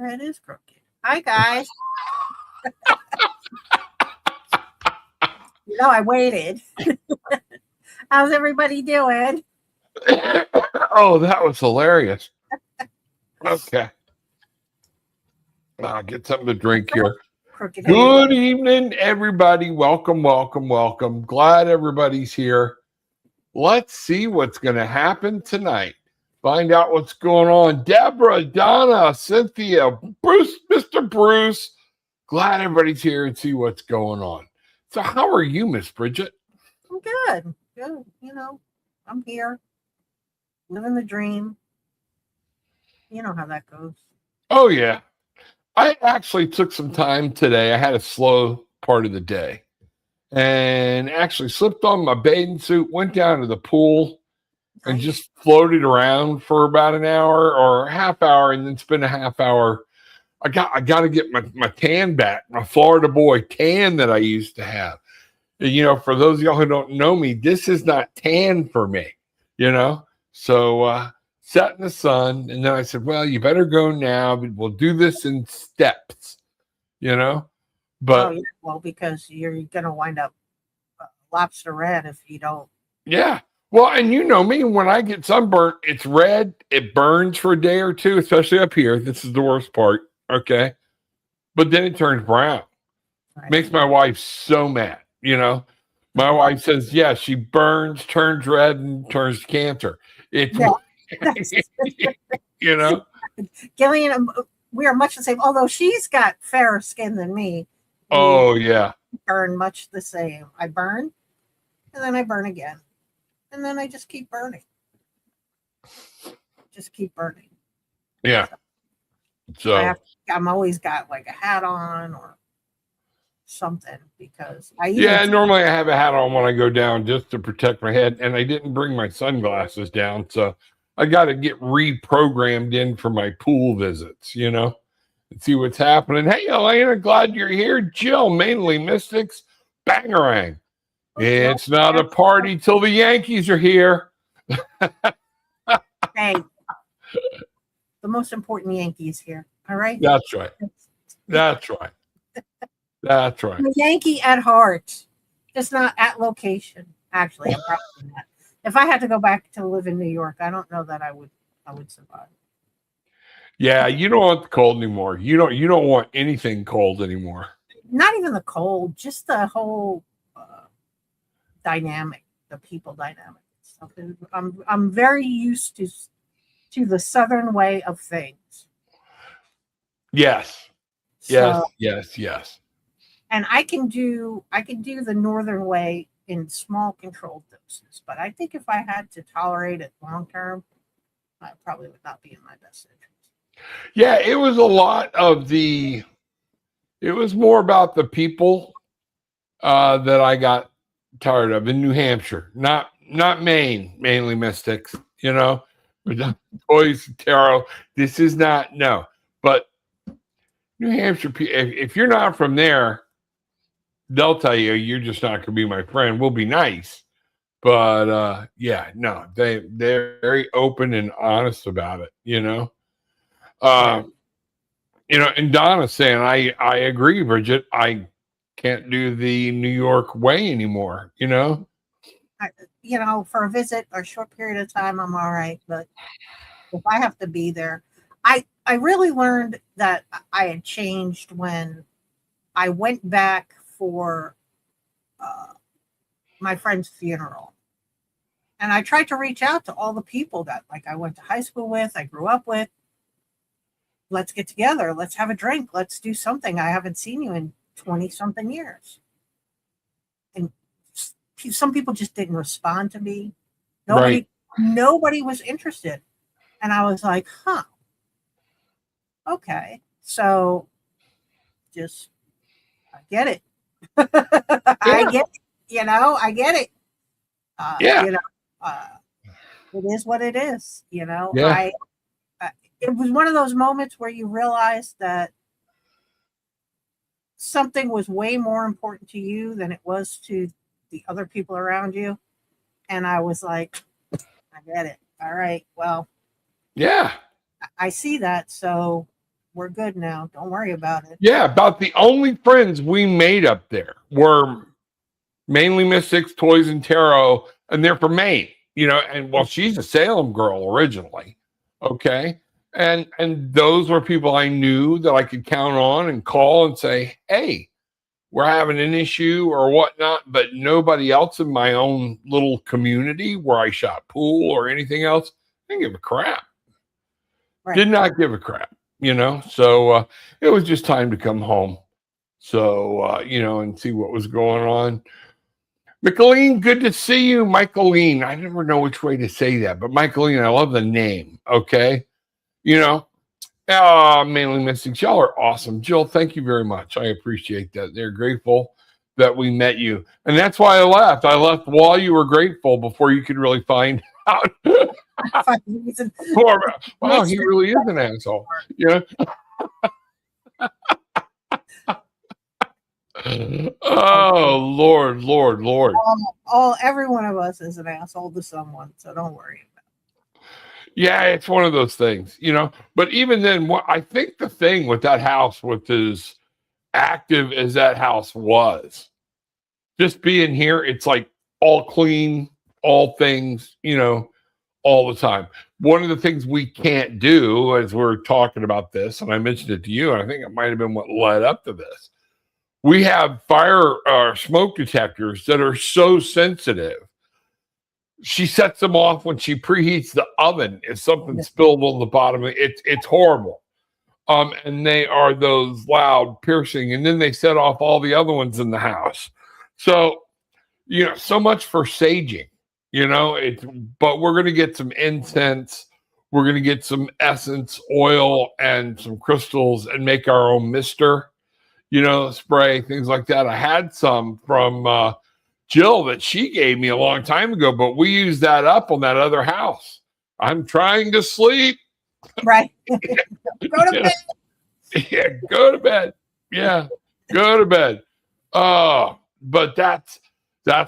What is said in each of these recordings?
Your head is crooked. Hi, guys. I waited. How's everybody doing? Oh, that was hilarious. Okay. I'll get something to drink here. Crooked Good evening, everybody. Welcome, welcome, welcome. Glad everybody's here. Let's see what's going to happen tonight. Find out what's going on. Deborah, Donna, Cynthia, Bruce, Mr. Bruce. Glad everybody's here and see what's going on. So how are you, Miss Bridget? I'm good. Good. I'm here. Living the dream. You know how that goes. Oh, yeah. I actually took some time today. I had a slow part of the day and actually slipped on my bathing suit, went down to the pool and just floated around for about an hour or a half hour and then spent a half hour. I got to get my tan back, my Florida boy tan that I used to have. For those of y'all who don't know me, this is not tan for me, So sat in the sun, and then I said, well, you better go now. We'll do this in steps, But because you're going to wind up lobster red if you don't. Yeah. Well, and you know me, when I get sunburnt, it's red. It burns for a day or two, especially up here. This is the worst part. Okay. But then it turns brown. Right. Makes my wife so mad. My wife says, yeah, she burns, turns red, and turns to cancer. It's, Gillian, we are much the same, although she's got fairer skin than me. Oh, yeah. Burn much the same. I burn, and then I burn again. And then I just keep burning. Yeah. So I'm always got like a hat on or something because normally I have a hat on when I go down just to protect my head, and I didn't bring my sunglasses down, so I got to get reprogrammed in for my pool visits, and see what's happening. Hey, Elena, glad you're here. Jill, mainly Mystics, Bangarang. It's not a party till the Yankees are here. Hey, the most important Yankee is here. All right. That's right. That's right. That's right. I'm a Yankee at heart, just not at location. Actually, I'm probably not. If I had to go back to live in New York, I don't know that I would survive. Yeah, you don't want the cold anymore. You don't want anything cold anymore. Not even the cold, just the whole dynamic, the people dynamic. I'm very used to the Southern way of things. Yes. So, Yes. And I can do the Northern way in small controlled doses, but I think if I had to tolerate it long term, I probably would not be in my best interest. Yeah, it was a lot of it was more about the people that I got tired of in New Hampshire, not Maine, mainly Mystics, Toys, Tarot. This is not, no, but New Hampshire, if you're not from there, they'll tell you you're just not going to be my friend. We'll be nice, but they're very open and honest about it, And Donna's saying, I agree, Bridget. I can't do the New York way anymore, For a visit or a short period of time, I'm all right. But if I have to be there, I really learned that I had changed when I went back for my friend's funeral. And I tried to reach out to all the people that I went to high school with, I grew up with. Let's get together. Let's have a drink. Let's do something. I haven't seen you in 20-something years. And some people just didn't respond to me. Nobody was interested. And I was like, okay. So I get it. I get it. I get it. It is what it is. Yeah. It was one of those moments where you realize that something was way more important to you than it was to the other people around you. And I was like, I get it. All right. Well, yeah, I see that. So we're good now. Don't worry about it. Yeah, about the only friends we made up there were mainly Mystics, Toys, and Tarot, and they're from Maine, and well, she's a Salem girl originally. Okay. And those were people I knew that I could count on and call and say, hey, we're having an issue or whatnot, but nobody else in my own little community where I shot pool or anything else, I didn't give a crap. Right. Did not give a crap, So it was just time to come home. So, and see what was going on. Michaeline, good to see you. Michaeline, I never know which way to say that, but Michaeline, I love the name. Okay. Mainly Missing. Y'all are awesome. Jill, thank you very much. I appreciate that. They're grateful that we met you. And that's why I left. I left while you were grateful before you could really find out. Wow, he really is an asshole. Oh, Lord. Every one of us is an asshole to someone, so don't worry about it. Yeah, it's one of those things, But even then, I think the thing with that house, with as active as that house was, just being here, it's like all clean, all things, all the time. One of the things we can't do, as we're talking about this, and I mentioned it to you, and I think it might have been what led up to this. We have fire smoke detectors that are so sensitive. She sets them off when she preheats the oven. If something spilled on the bottom, it's horrible. And they are those loud, piercing, and then they set off all the other ones in the house. So, so much for saging. But we're going to get some incense. We're going to get some essence, oil, and some crystals, and make our own mister. Spray, things like that. I had some from Jill that she gave me a long time ago, but we used that up on that other house. I'm trying to sleep. Right. Go to bed. Yeah, go to bed. Yeah, go to bed. But that's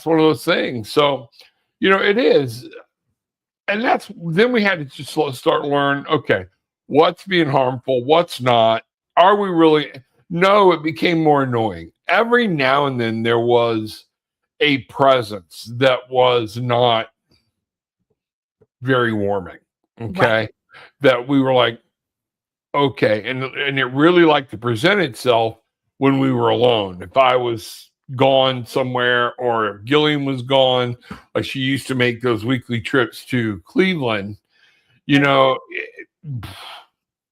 one of those things. So, it is. And then we had to just start learn, okay, what's being harmful, what's not. Are we really? No, it became more annoying. Every now and then there was a presence that was not very warming. Okay. Right. That we were like, okay. And it really liked to present itself when we were alone. If I was gone somewhere or if Gillian was gone, like she used to make those weekly trips to Cleveland,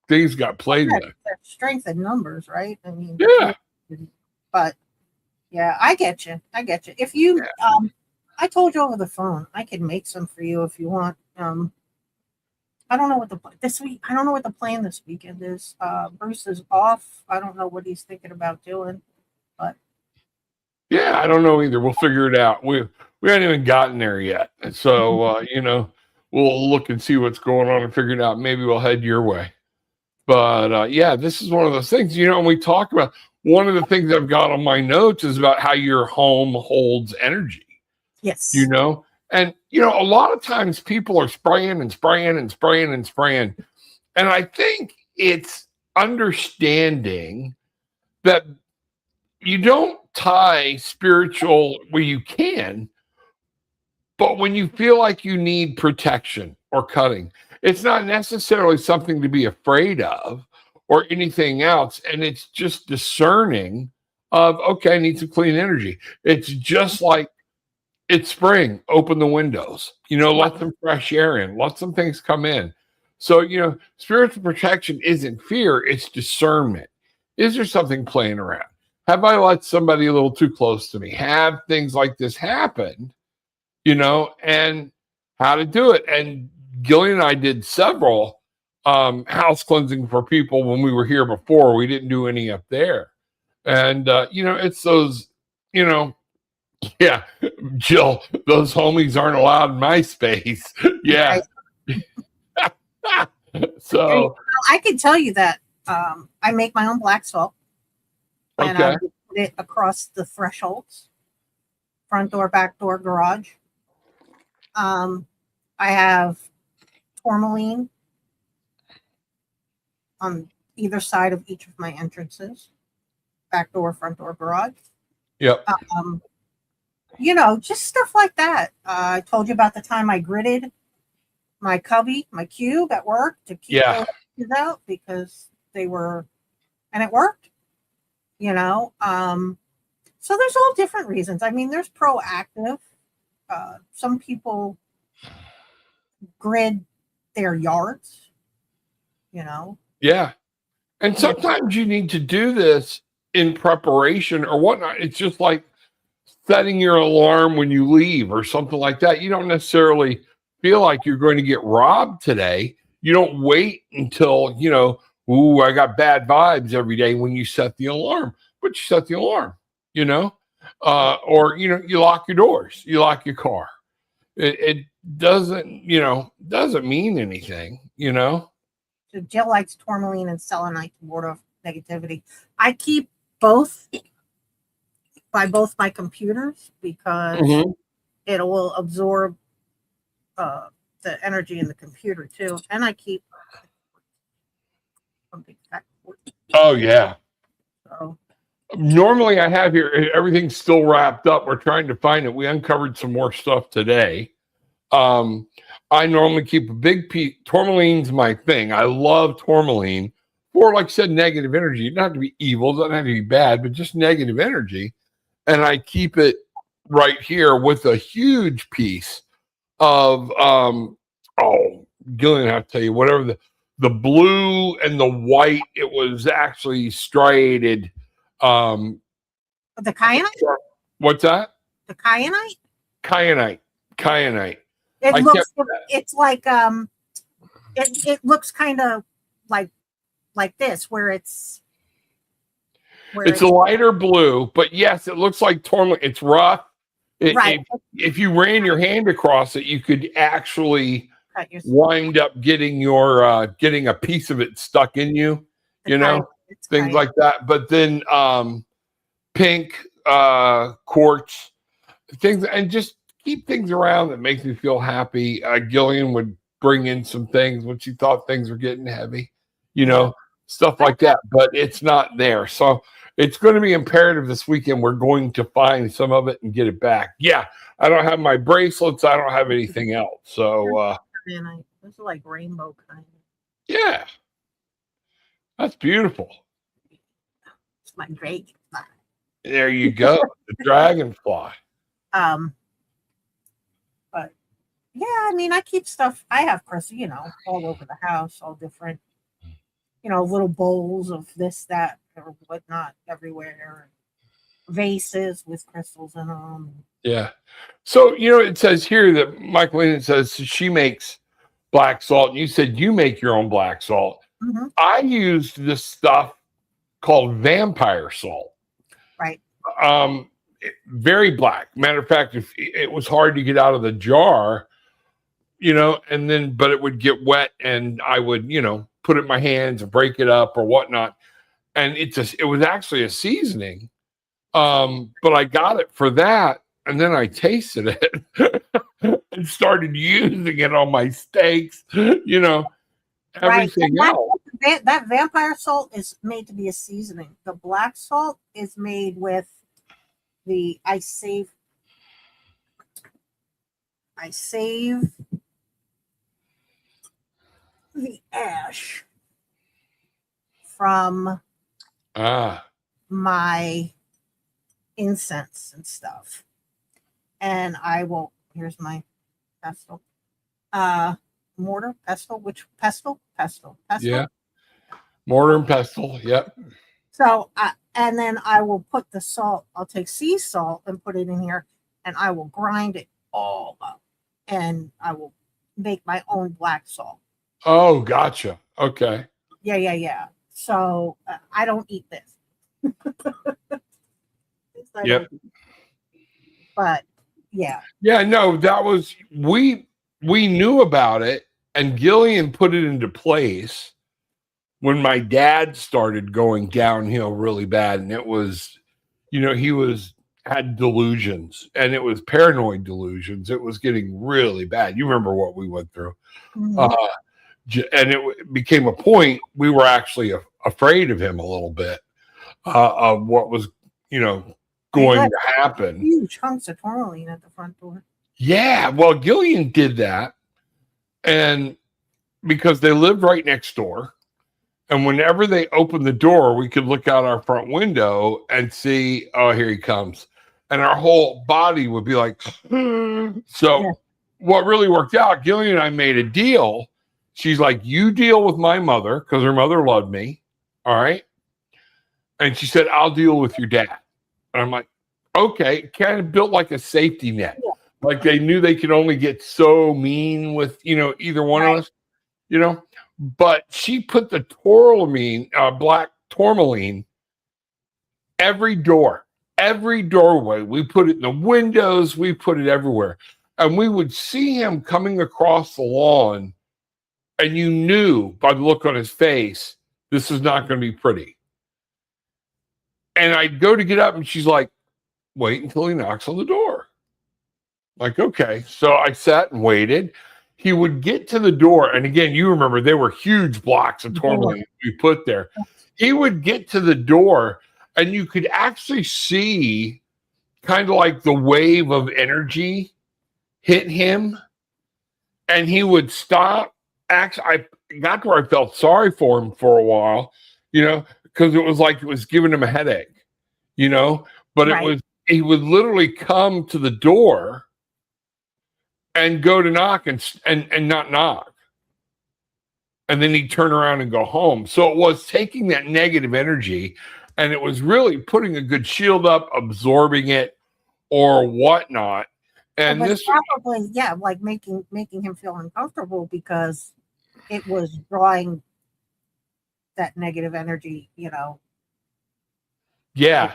things got played with. Strength in numbers, right? I mean, yeah. But yeah, I get you. If you, I told you over the phone, I could make some for you if you want. I don't know what the plan this weekend is. Bruce is off. I don't know what he's thinking about doing, but yeah, I don't know either. We'll figure it out. We haven't even gotten there yet, so we'll look and see what's going on and figure it out. Maybe we'll head your way. But yeah, this is one of those things, and we talk about, one of the things I've got on my notes is about how your home holds energy. Yes. And, a lot of times people are spraying and spraying and spraying and spraying. And I think it's understanding that you don't tie spiritual where you can, but when you feel like you need protection or cutting, it's not necessarily something to be afraid of or anything else. And it's just discerning of, okay, I need some clean energy. It's just like it's spring, open the windows, let some fresh air in, let some things come in. So, spiritual protection isn't fear, it's discernment. Is there something playing around? Have I let somebody a little too close to me? Have things like this happen, and how to do it. And Gillian and I did several house cleansing for people when we were here before. We didn't do any up there. And, it's those, yeah, Jill, those homies aren't allowed in my space. Yeah. So I can tell you that I make my own black salt. And I put it across the thresholds, front door, back door, garage. I have tourmaline on either side of each of my entrances, back door, front door, garage. Yep. Just stuff like that. I told you about the time I gridded my cubby, my cube at work to keep those out because they were, and it worked. So there's all different reasons. I mean, there's proactive. Some people grid their yards. Yeah. And sometimes you need to do this in preparation or whatnot. It's just like setting your alarm when you leave or something like that. You don't necessarily feel like you're going to get robbed today. You don't wait until, I got bad vibes every day when you set the alarm, but you set the alarm, or, you lock your doors, you lock your car. It doesn't mean anything, So Jill likes tourmaline and selenite to ward off negativity. I keep both by both my computers because it will absorb the energy in the computer too. And I keep something back. Oh yeah. So normally I have here, everything's still wrapped up. We're trying to find it. We uncovered some more stuff today. I normally keep a big piece. Tourmaline's my thing. I love tourmaline for, like I said, negative energy. It doesn't have to be evil, doesn't have to be bad, but just negative energy. And I keep it right here with a huge piece of Gillian, I have to tell you, whatever the blue and the white, it was actually striated. the kyanite? What's that? The kyanite? Kyanite. It's like it looks kind of like this where it's a lighter blue, but yes, it looks like tourmaline. It's rough. Right. If you ran your hand across it, you could actually wind up getting getting a piece of it stuck in you, things like that. But then pink, quartz, things, and just keep things around that makes me feel happy. Gillian would bring in some things when she thought things were getting heavy, stuff like that, but it's not there. So it's going to be imperative this weekend. We're going to find some of it and get it back. Yeah. I don't have my bracelets. I don't have anything else. So, this is like rainbow kind of. Yeah. That's beautiful. It's my dragonfly. There you go. The dragonfly. But yeah, I mean, I keep stuff. I have crystals, all over the house, all different, little bowls of this, that, or whatnot everywhere. Vases with crystals in them. Yeah. So, it says here that Michael says she makes black salt, and you said you make your own black salt. Mm-hmm. I used this stuff called vampire salt. Right. Very black. Matter of fact, if it was hard to get out of the jar, but it would get wet, and I would, put it in my hands and break it up or whatnot. And it was actually a seasoning. But I got it for that, and then I tasted it and started using it on my steaks, everything else. That vampire salt is made to be a seasoning. The black salt is made with I save the ash from my incense and stuff, and I will. Here's my pestle, mortar, pestle. Which pestle? Yeah, mortar and pestle. Yep. So, and then I will put the salt. I'll take sea salt and put it in here, and I will grind it all up, and I will make my own black salt. Oh, gotcha. Okay. Yeah. So I don't eat this. Yep. But yeah. Yeah, no, that was we knew about it, and Gillian put it into place when my dad started going downhill really bad, and it was, he had delusions, and it was paranoid delusions. It was getting really bad. You remember what we went through. Mm-hmm. And it became a point we were actually afraid of him a little bit, of what was, going to happen. Huge hunks of tourmaline at the front door. Yeah, well, Gillian did that, and because they lived right next door, and whenever they opened the door, we could look out our front window and see, oh, here he comes, and our whole body would be like, so. What really worked out, Gillian and I made a deal. She's like, you deal with my mother, because her mother loved me. All right. And she said, I'll deal with your dad. And I'm like, okay, kind of built like a safety net. Yeah. Like they knew they could only get so mean with, either one of us, but she put the tourmaline, black tourmaline, every doorway. We put it in the windows. We put it everywhere. And we would see him coming across the lawn, and you knew by the look on his face, this is not going to be pretty. And I'd go to get up, and she's like, wait until he knocks on the door. Like, okay. So I sat and waited. He would get to the door. And again, you remember, they were huge blocks of tourmaline we put there. He would get to the door, and you could actually see kind of like the wave of energy hit him, and he would stop. Actually, I got to where I felt sorry for him for a while, because it was like it was giving him a headache, but he would literally come to the door and go to knock and not knock. And then he'd turn around and go home. So it was taking that negative energy, and it was really putting a good shield up, absorbing it or whatnot. And this probably, like making him feel uncomfortable, because it was drawing that negative energy, Yeah.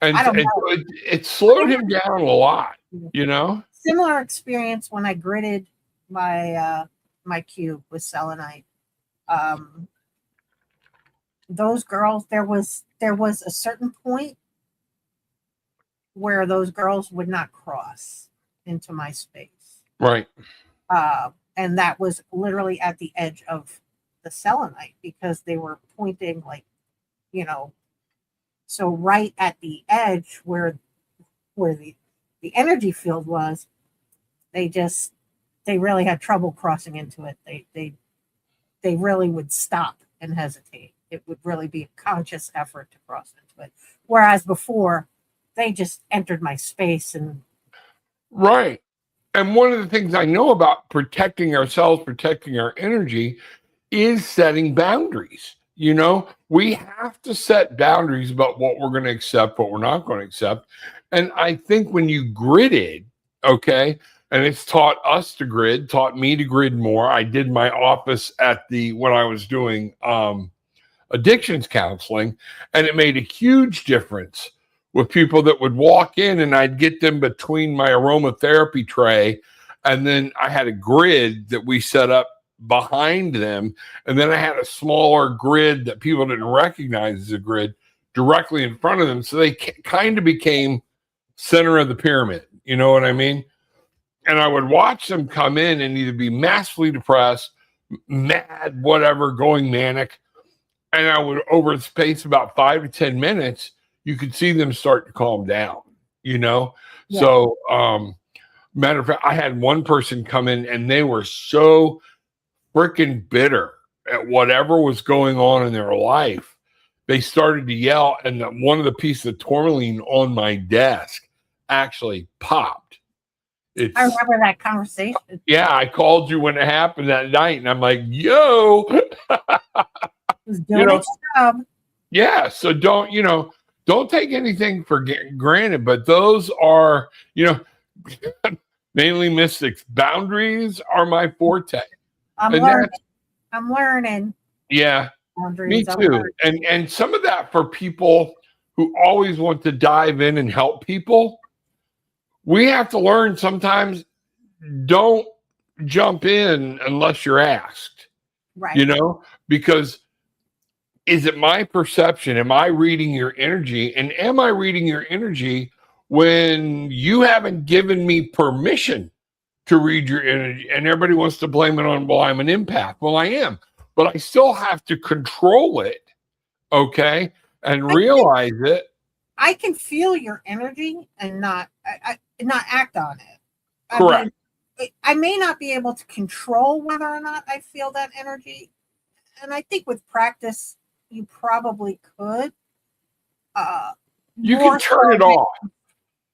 And it slowed him down a lot, Similar experience when I gridded my my cube with selenite. Those girls, there was a certain point where those girls would not cross into my space. Right. And that was literally at the edge of the selenite, because they were pointing so right at the edge where the energy field was, they really had trouble crossing into it. They really would stop and hesitate. It would really be a conscious effort to cross into it. Whereas before, they just entered my space and. Right. And one of the things I know about protecting ourselves, protecting our energy, is setting boundaries. We have to set boundaries about what we're going to accept, what we're not going to accept. And I think when you gridded, okay, and it's taught us to grid, taught me to grid more. I did my office when I was doing addictions counseling, and it made a huge difference with people that would walk in, and I'd get them between my aromatherapy tray, and then I had a grid that we set up behind them, and then I had a smaller grid that people didn't recognize as a grid directly in front of them, so they kind of became center of the pyramid. You know what I mean? And I would watch them come in and either be massively depressed, mad, whatever, going manic, and I would, over the space of about 5 to 10 minutes, you could see them start to calm down, Yeah. So, matter of fact, I had one person come in, and they were so freaking bitter at whatever was going on in their life. They started to yell, and one of the pieces of tourmaline on my desk actually popped. I remember that conversation. Yeah, I called you when it happened that night, and I'm like, yo. Yeah, so don't take anything for granted, but those are, mainly mystics. Boundaries are my forte. I'm learning. Yeah, boundaries, me too. And some of that for people who always want to dive in and help people, we have to learn sometimes, don't jump in unless you're asked. Right. Because is it my perception? Am I reading your energy? And am I reading your energy when you haven't given me permission to read your energy? And everybody wants to blame it on, well, I'm an empath. Well, I am, but I still have to control it okay, and I can, realize it. I can feel your energy and not act on it. I Correct. mean, I may not be able to control whether or not I feel that energy, and I think with practice, you probably could. You can More turn so it than off.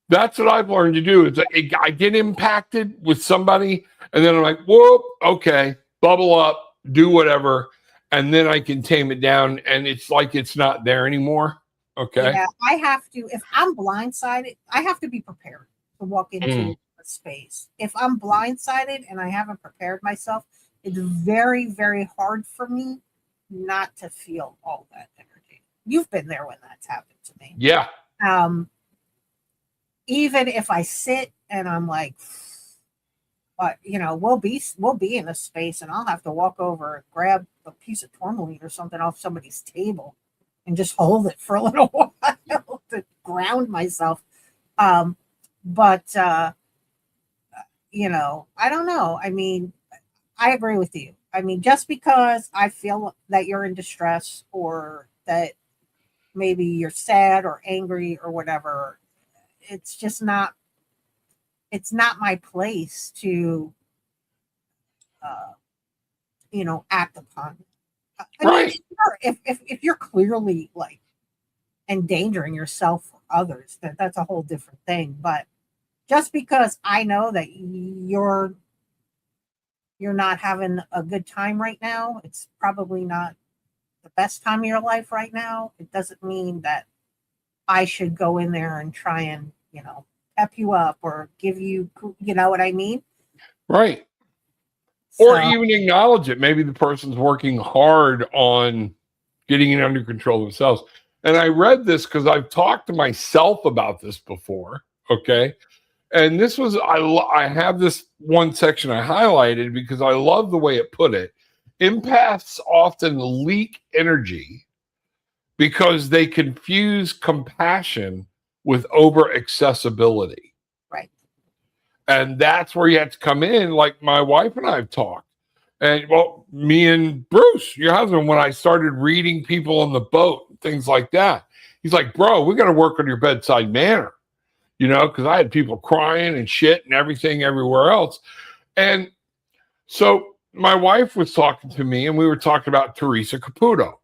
That's what I've learned to do. Is I get impacted with somebody, and then I'm like, whoop, okay, bubble up, do whatever, and then I can tame it down, and it's like it's not there anymore. Okay. yeah, I have to. If I'm blindsided, I have to be prepared to walk Mm, into a space. If I'm blindsided and I haven't prepared myself, it's very, very hard for me not to feel all that energy. You've been there when that's happened to me. yeah. Um, Even if I sit and I'm like, but we'll be in a space and I'll have to walk over and grab a piece of tourmaline or something off somebody's table and just hold it for a little while to ground myself. Um, but I don't know. I mean, I agree with you. I mean, just because I feel that you're in distress or that maybe you're sad or angry or whatever, it's just not. It's not my place to, uh, act upon. I mean, Right. sure, if you're clearly like endangering yourself or others, that's a whole different thing. But just because I know that you're not having a good time right now, it's probably not the best time of your life right now. It doesn't mean that I should go in there and try and pep you up or give you, you know what I mean? Right. Or So even acknowledge it. Maybe the person's working hard on getting it under control themselves. And I read this because I've talked to myself about this before. Okay. And this was, I have this one section I highlighted because I love the way it put it. Empaths often leak energy because they confuse compassion with over accessibility. right, And that's where you have to come in. Like my wife and I have talked. And well, me and Bruce, your husband, when I started reading people on the boat, things like that, he's like, bro, we got to work on your bedside manner, because I had people crying and shit and everything everywhere else. And so my wife was talking to me and we were talking about Teresa Caputo.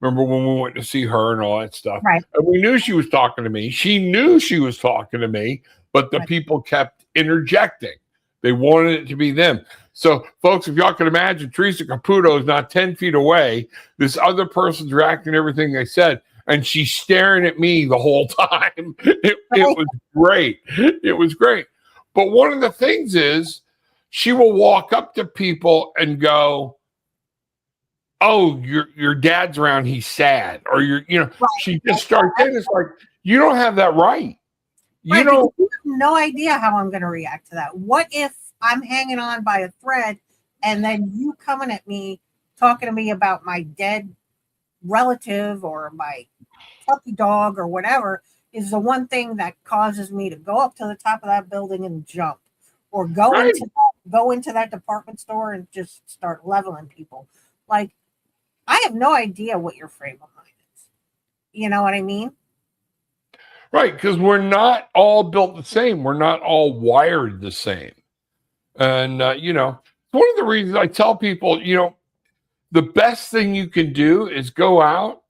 Remember when we went to see her and all that stuff? right, And we knew she was talking to me. She knew she was talking to me, but the right. people kept interjecting. They wanted it to be them. So, folks, if y'all can imagine, Teresa Caputo is not 10 feet away. This other person's reacting to everything they said, and she's staring at me the whole time. It was great. It was great. But one of the things is she will walk up to people and go, oh, your dad's around, he's sad. Or she just starts in. It's like, you don't have that right. You Right, because don't. you have no idea how I'm going to react to that. What if I'm hanging on by a thread and then you coming at me, talking to me about my dead relative or my puppy dog or whatever is the one thing that causes me to go up to the top of that building and jump or Right. go into that department store and just start leveling people. Like, I have no idea what your frame of mind is. You know what I mean? Right, because we're not all built the same. We're not all wired the same. And, one of the reasons I tell people, the best thing you can do is go out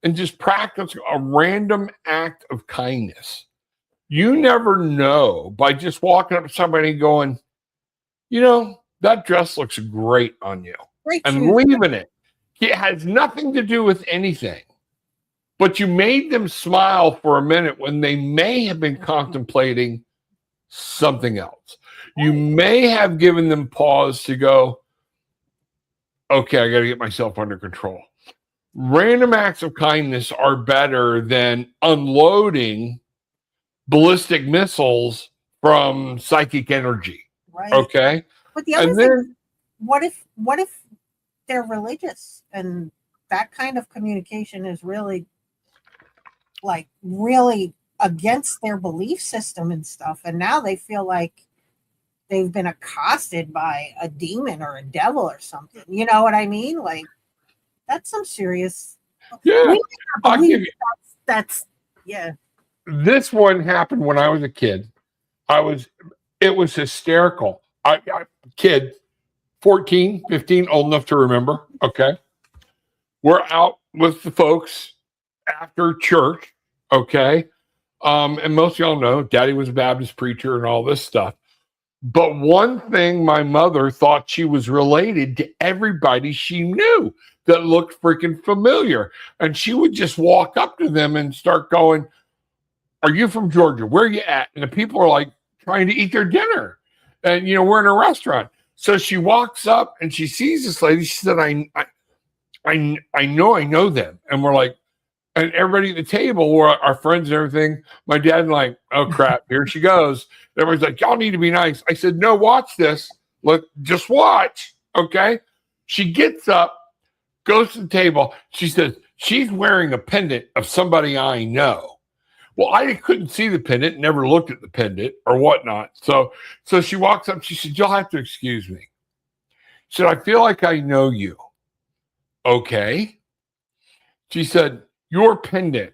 and just practice a random act of kindness. You never know by just walking up to somebody and going, that dress looks great on you, Great and shoes. leaving it. It has nothing to do with anything. But you made them smile for a minute when they may have been contemplating something else. You may have given them pause to go, okay, I got to get myself under control. Random acts of kindness are better than unloading ballistic missiles from psychic energy. Right. Okay. But the other And thing, then, what if they're religious and that kind of communication is really against their belief system and stuff, and now they feel like they've been accosted by a demon or a devil or something. You know what I mean? Like, that's some serious. Yeah. We I'll cannot give believe you. that's yeah. This one happened when I was a kid. It was hysterical. Kid, 14, 15, old enough to remember. Okay. We're out with the folks after church. Okay. And most of y'all know Daddy was a Baptist preacher and all this stuff. But one thing, my mother thought she was related to everybody she knew that looked freaking familiar. And she would just walk up to them and start going, "Are you from Georgia? Where are you at?" And the people are like trying to eat their dinner. And, we're in a restaurant. So she walks up and she sees this lady. She said, I know them. And we're like, and everybody at the table were our friends and everything. My dad like, "Oh crap, here she goes." Everybody's like, "Y'all need to be nice." I said, "No, watch this. Look, just watch." Okay. She gets up, goes to the table. She says, she's wearing a pendant of somebody I know. Well, I couldn't see the pendant, never looked at the pendant or whatnot. So she walks up. She said, "You'll have to excuse me." She said, "I feel like I know you." Okay. She said, "Your pendant.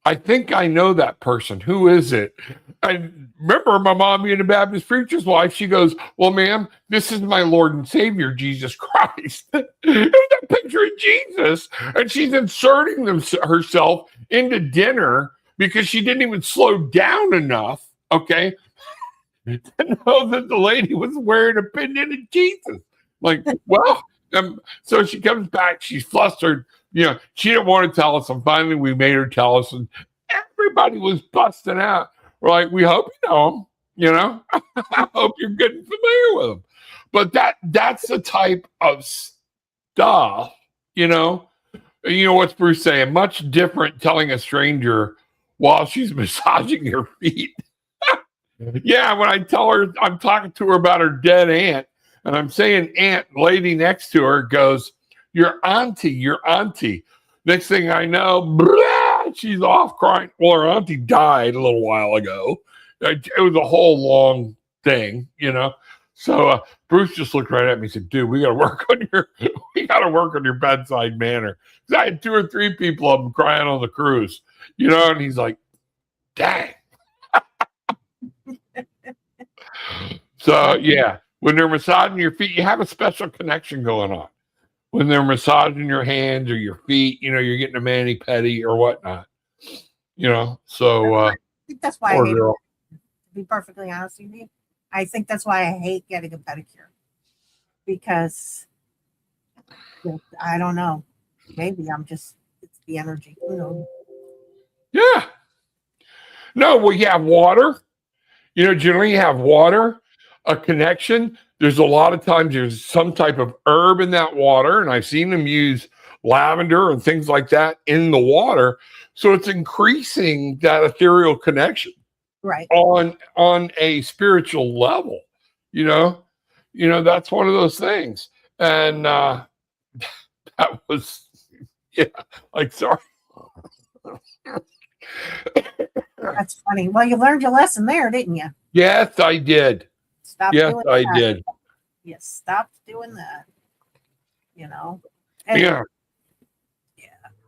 I think I know that person. Who is it?" I remember my mom being a Baptist preacher's wife. She goes, "Well, ma'am, this is my Lord and Savior, Jesus Christ." It was a picture of Jesus. And she's inserting herself into dinner because she didn't even slow down enough, okay, to know that the lady was wearing a pendant of Jesus. Like, well, so she comes back. She's flustered. She didn't want to tell us. And finally, we made her tell us. And everybody was busting out. We're like, "We hope you know him. I hope you're getting familiar with him." But that's the type of stuff, what's Bruce saying? Much different telling a stranger while she's massaging your feet. Yeah, when I tell her I'm talking to her about her dead aunt, and I'm saying aunt, lady next to her goes, your auntie. Next thing I know, blah, she's off crying. Well, her auntie died a little while ago. It was a whole long thing. So Bruce just looked right at me and said, "Dude, we got to work on your bedside manner." Because I had 2 or 3 people of them crying on the cruise, and he's like, "Dang." So yeah, when they're massaging your feet, you have a special connection going on. When they're massaging your hands or your feet, you're getting a mani-pedi or whatnot. So I think that's why poor I hate girl. it. To be perfectly honest with you, I think that's why I hate getting a pedicure because I don't know. Maybe it's the energy. Who knows? Yeah. No, well, you have water. Generally you have water, a connection. There's a lot of times there's some type of herb in that water, and I've seen them use lavender and things like that in the water. So it's increasing that ethereal connection Right. on a spiritual level. That's one of those things. And that was, yeah, like, sorry. That's funny. Well, you learned your lesson there, didn't you? Yes, I did. Stop Yes, doing I that. did. You stopped doing that. And, Yeah. yeah,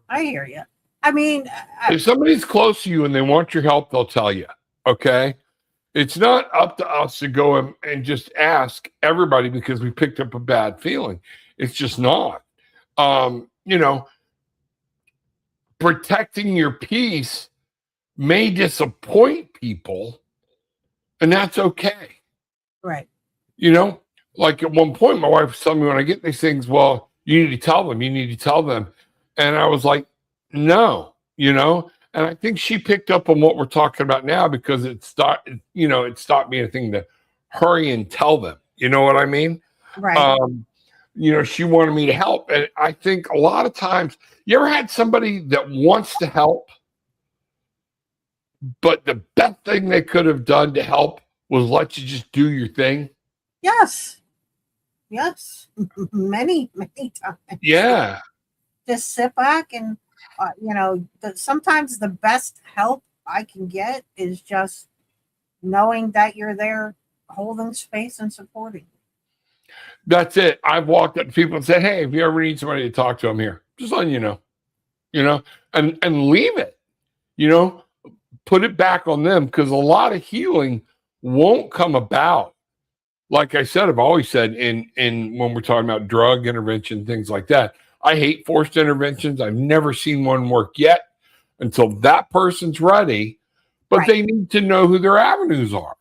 I hear you. I mean, If somebody's close to you and they want your help, they'll tell you. Okay. It's not up to us to go and just ask everybody because we picked up a bad feeling. It's just not. Protecting your peace may disappoint people, and that's okay. right. Like at one point, my wife was telling me when I get these things, "Well, you need to tell them. You need to tell them." And I was like, "No," And I think she picked up on what we're talking about now because it stopped being a thing to hurry and tell them. You know what I mean? Right. She wanted me to help. And I think a lot of times, you ever had somebody that wants to help, but the best thing they could have done to help was let you just do your thing? Yes. Many times. Yeah. Just sit back and, sometimes the best help I can get is just knowing that you're there holding space and supporting. That's it. I've walked up to people and said, "Hey, if you ever need somebody to talk to, I'm here." Just letting you know. and leave it, put it back on them, because a lot of healing won't come about. Like I said, I've always said in when we're talking about drug intervention, things like that, I hate forced interventions. I've never seen one work yet until that person's ready, but they need to know who their avenues are,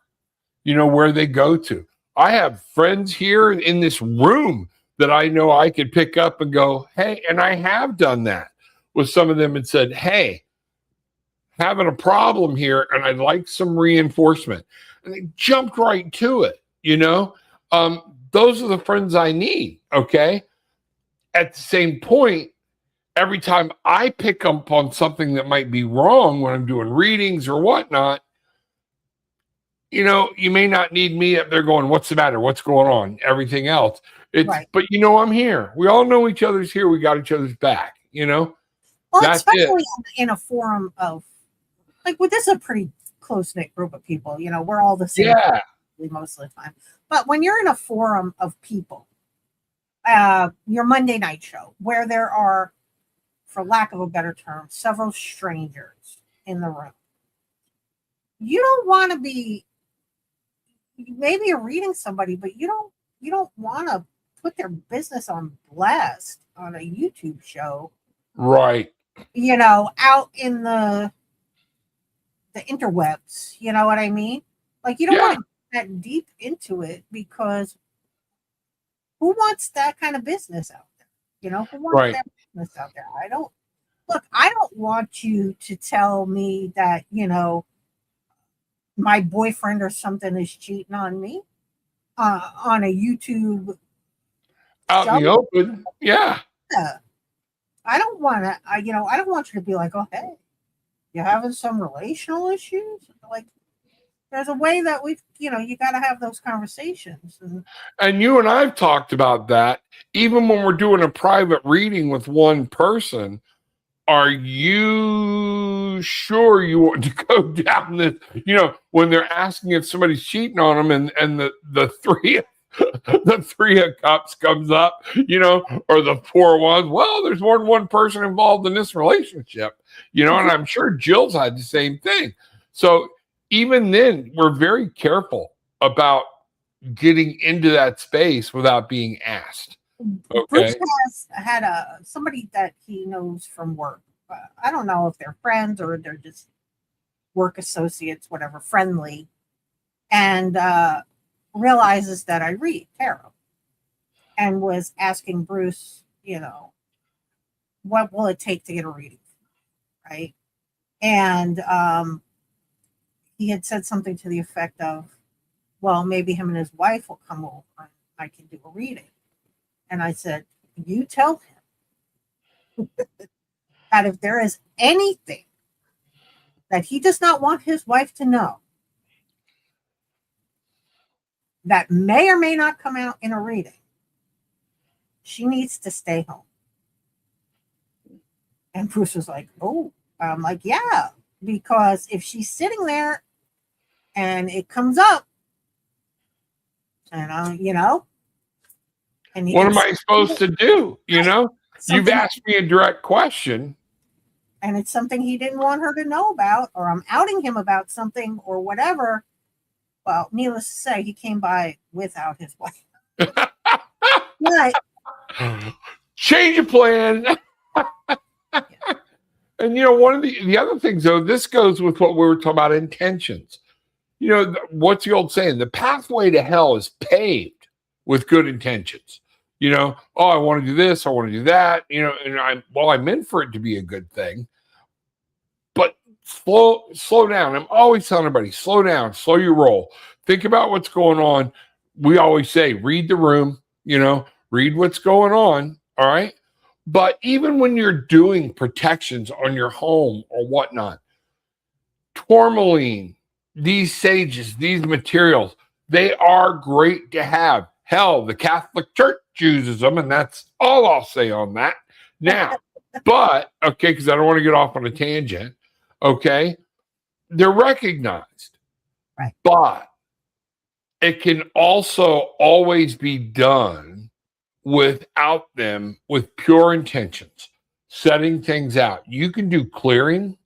where they go to. I have friends here in this room that I know I could pick up and go, hey, and I have done that with some of them and said, hey, having a problem here and I'd like some reinforcement. And they jumped right to it, those are the friends I need, okay? At the same point, every time I pick up on something that might be wrong when I'm doing readings or whatnot, you may not need me up there going, what's the matter? What's going on? Everything else. But I'm here. We all know each other's here. We got each other's back, Well, that's especially in a forum of, this is a pretty close-knit group of people. We're all the same most of the time. But when you're in a forum of people, your Monday night show, where there are, for lack of a better term, several strangers in the room, you don't want to be, maybe you're reading somebody, but you don't want to put their business on blast on a YouTube show. Right. Out in the interwebs, you know what I mean? You don't want to get that deep into it, because who wants that kind of business out there? Who wants that business out there? I don't want you to tell me that, my boyfriend or something is cheating on me on a YouTube out in the open. Yeah. I don't want to, I don't want you to be like, oh, hey, you're having some relational issues. There's a way that you got to have those conversations. And you and I've talked about that. Even when we're doing a private reading with one person, are you sure you want to go down this, when they're asking if somebody's cheating on them, and the three of cups comes up, or the four ones, well, there's more than one person involved in this relationship, and I'm sure Jill's had the same thing. So even then, we're very careful about getting into that space without being asked. Okay. Bruce has had somebody that he knows from work. I don't know if they're friends or they're just work associates, whatever, friendly, and realizes that I read tarot, and was asking Bruce, what will it take to get a reading, right? And he had said something to the effect of, well, maybe him and his wife will come over and I can do a reading. And I said, you tell him that if there is anything that he does not want his wife to know that may or may not come out in a reading, she needs to stay home. And Bruce was like, oh, I'm like, yeah, because if she's sitting there and it comes up, and and what am I supposed to do? You've asked me a direct question, and it's something he didn't want her to know about, or I'm outing him about something or whatever. Well, needless to say, he came by without his wife. Right. Change of plan. And one of the other things, though, this goes with what we were talking about, intentions. What's the old saying? The pathway to hell is paved with good intentions. Oh, I want to do this, I want to do that, and I'm in for it to be a good thing. But slow down. I'm always telling everybody, slow down, slow your roll. Think about what's going on. We always say, read the room, read what's going on. All right. But even when you're doing protections on your home or whatnot, tourmaline, these sages, these materials, they are great to have. Hell, the Catholic Church uses them, and that's all I'll say on that. Now, but, okay, because I don't want to get off on a tangent, okay, they're recognized. Right. But it can also always be done without them, with pure intentions. setting things out. You can do clearing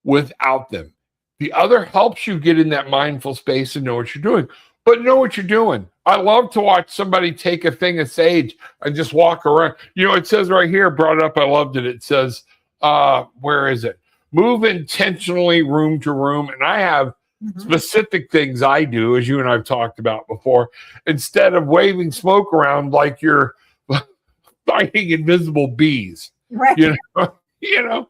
without them. The other helps you get in that mindful space and know what you're doing, but know what you're doing. I love to watch somebody take a thing of sage and just walk around. You know, it says right here, brought it up, I loved it. It says, where is it? Move intentionally room to room. And I have specific things I do, as you and I've talked about before, instead of waving smoke around like you're fighting invisible bees. Right. You know,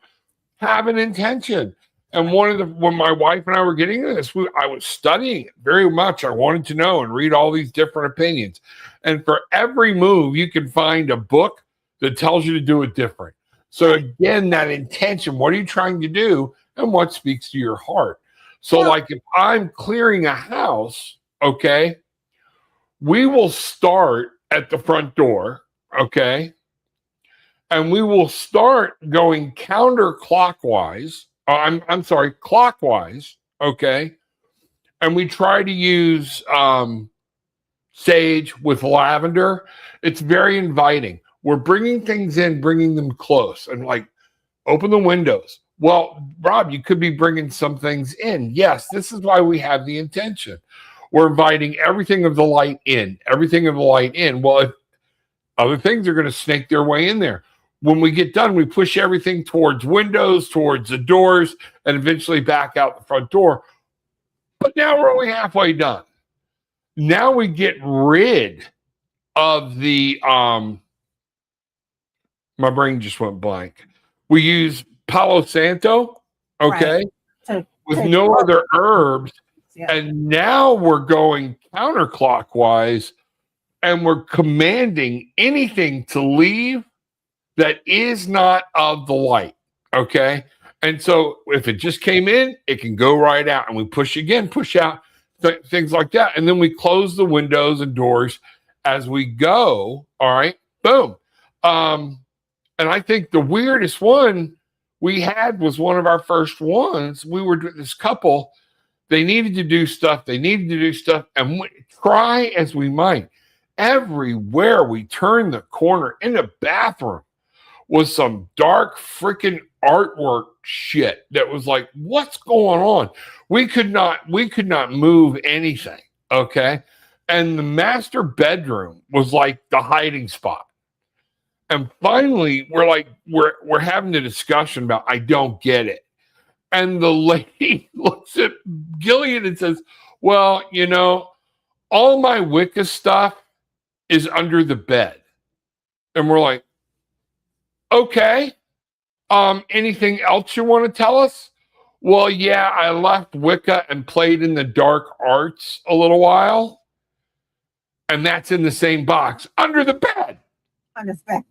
have an intention. And when my wife and I were getting into this, I was studying it very much. I wanted to know and read all these different opinions. And for every move, you can find a book that tells you to do it different. So again, that intention, what are you trying to do? And what speaks to your heart? So like if I'm clearing a house, okay, we will start at the front door, okay? And we will start going counterclockwise. I'm sorry, clockwise, okay? And we try to use sage with lavender. It's very inviting. We're bringing things in, bringing them close, and like open the windows. Well, Rob, you could be bringing some things in. Yes, this is why we have the intention. We're inviting everything of the light in, everything of the light in. Well, if other things are going to snake their way in there. When we get done, we push everything towards windows, towards the doors, and eventually back out the front door. But now we're only halfway done. Now we get rid of the, my brain just went blank. We use Palo Santo, okay, with no other herbs. Yeah. And now we're going counterclockwise and we're commanding anything to leave that is not of the light, okay? And so if it just came in, it can go right out. And we push again, push out, things like that. And then we close the windows and doors as we go, all right? Boom. And I think the weirdest one we had was one of our first ones. We were with this couple. They needed to do stuff. And try as we might, everywhere we turned the corner in the bathroom was some dark freaking artwork shit that was like, what's going on? We could not move anything, okay? And the master bedroom was like the hiding spot. And finally, we're having a discussion about, I don't get it. And the lady looks at Gillian and says, well, you know, all my Wicca stuff is under the bed. And we're like, okay. Anything else you want to tell us? Well, yeah, I left Wicca and played in the dark arts a little while. And that's in the same box under the bed. Under the bed.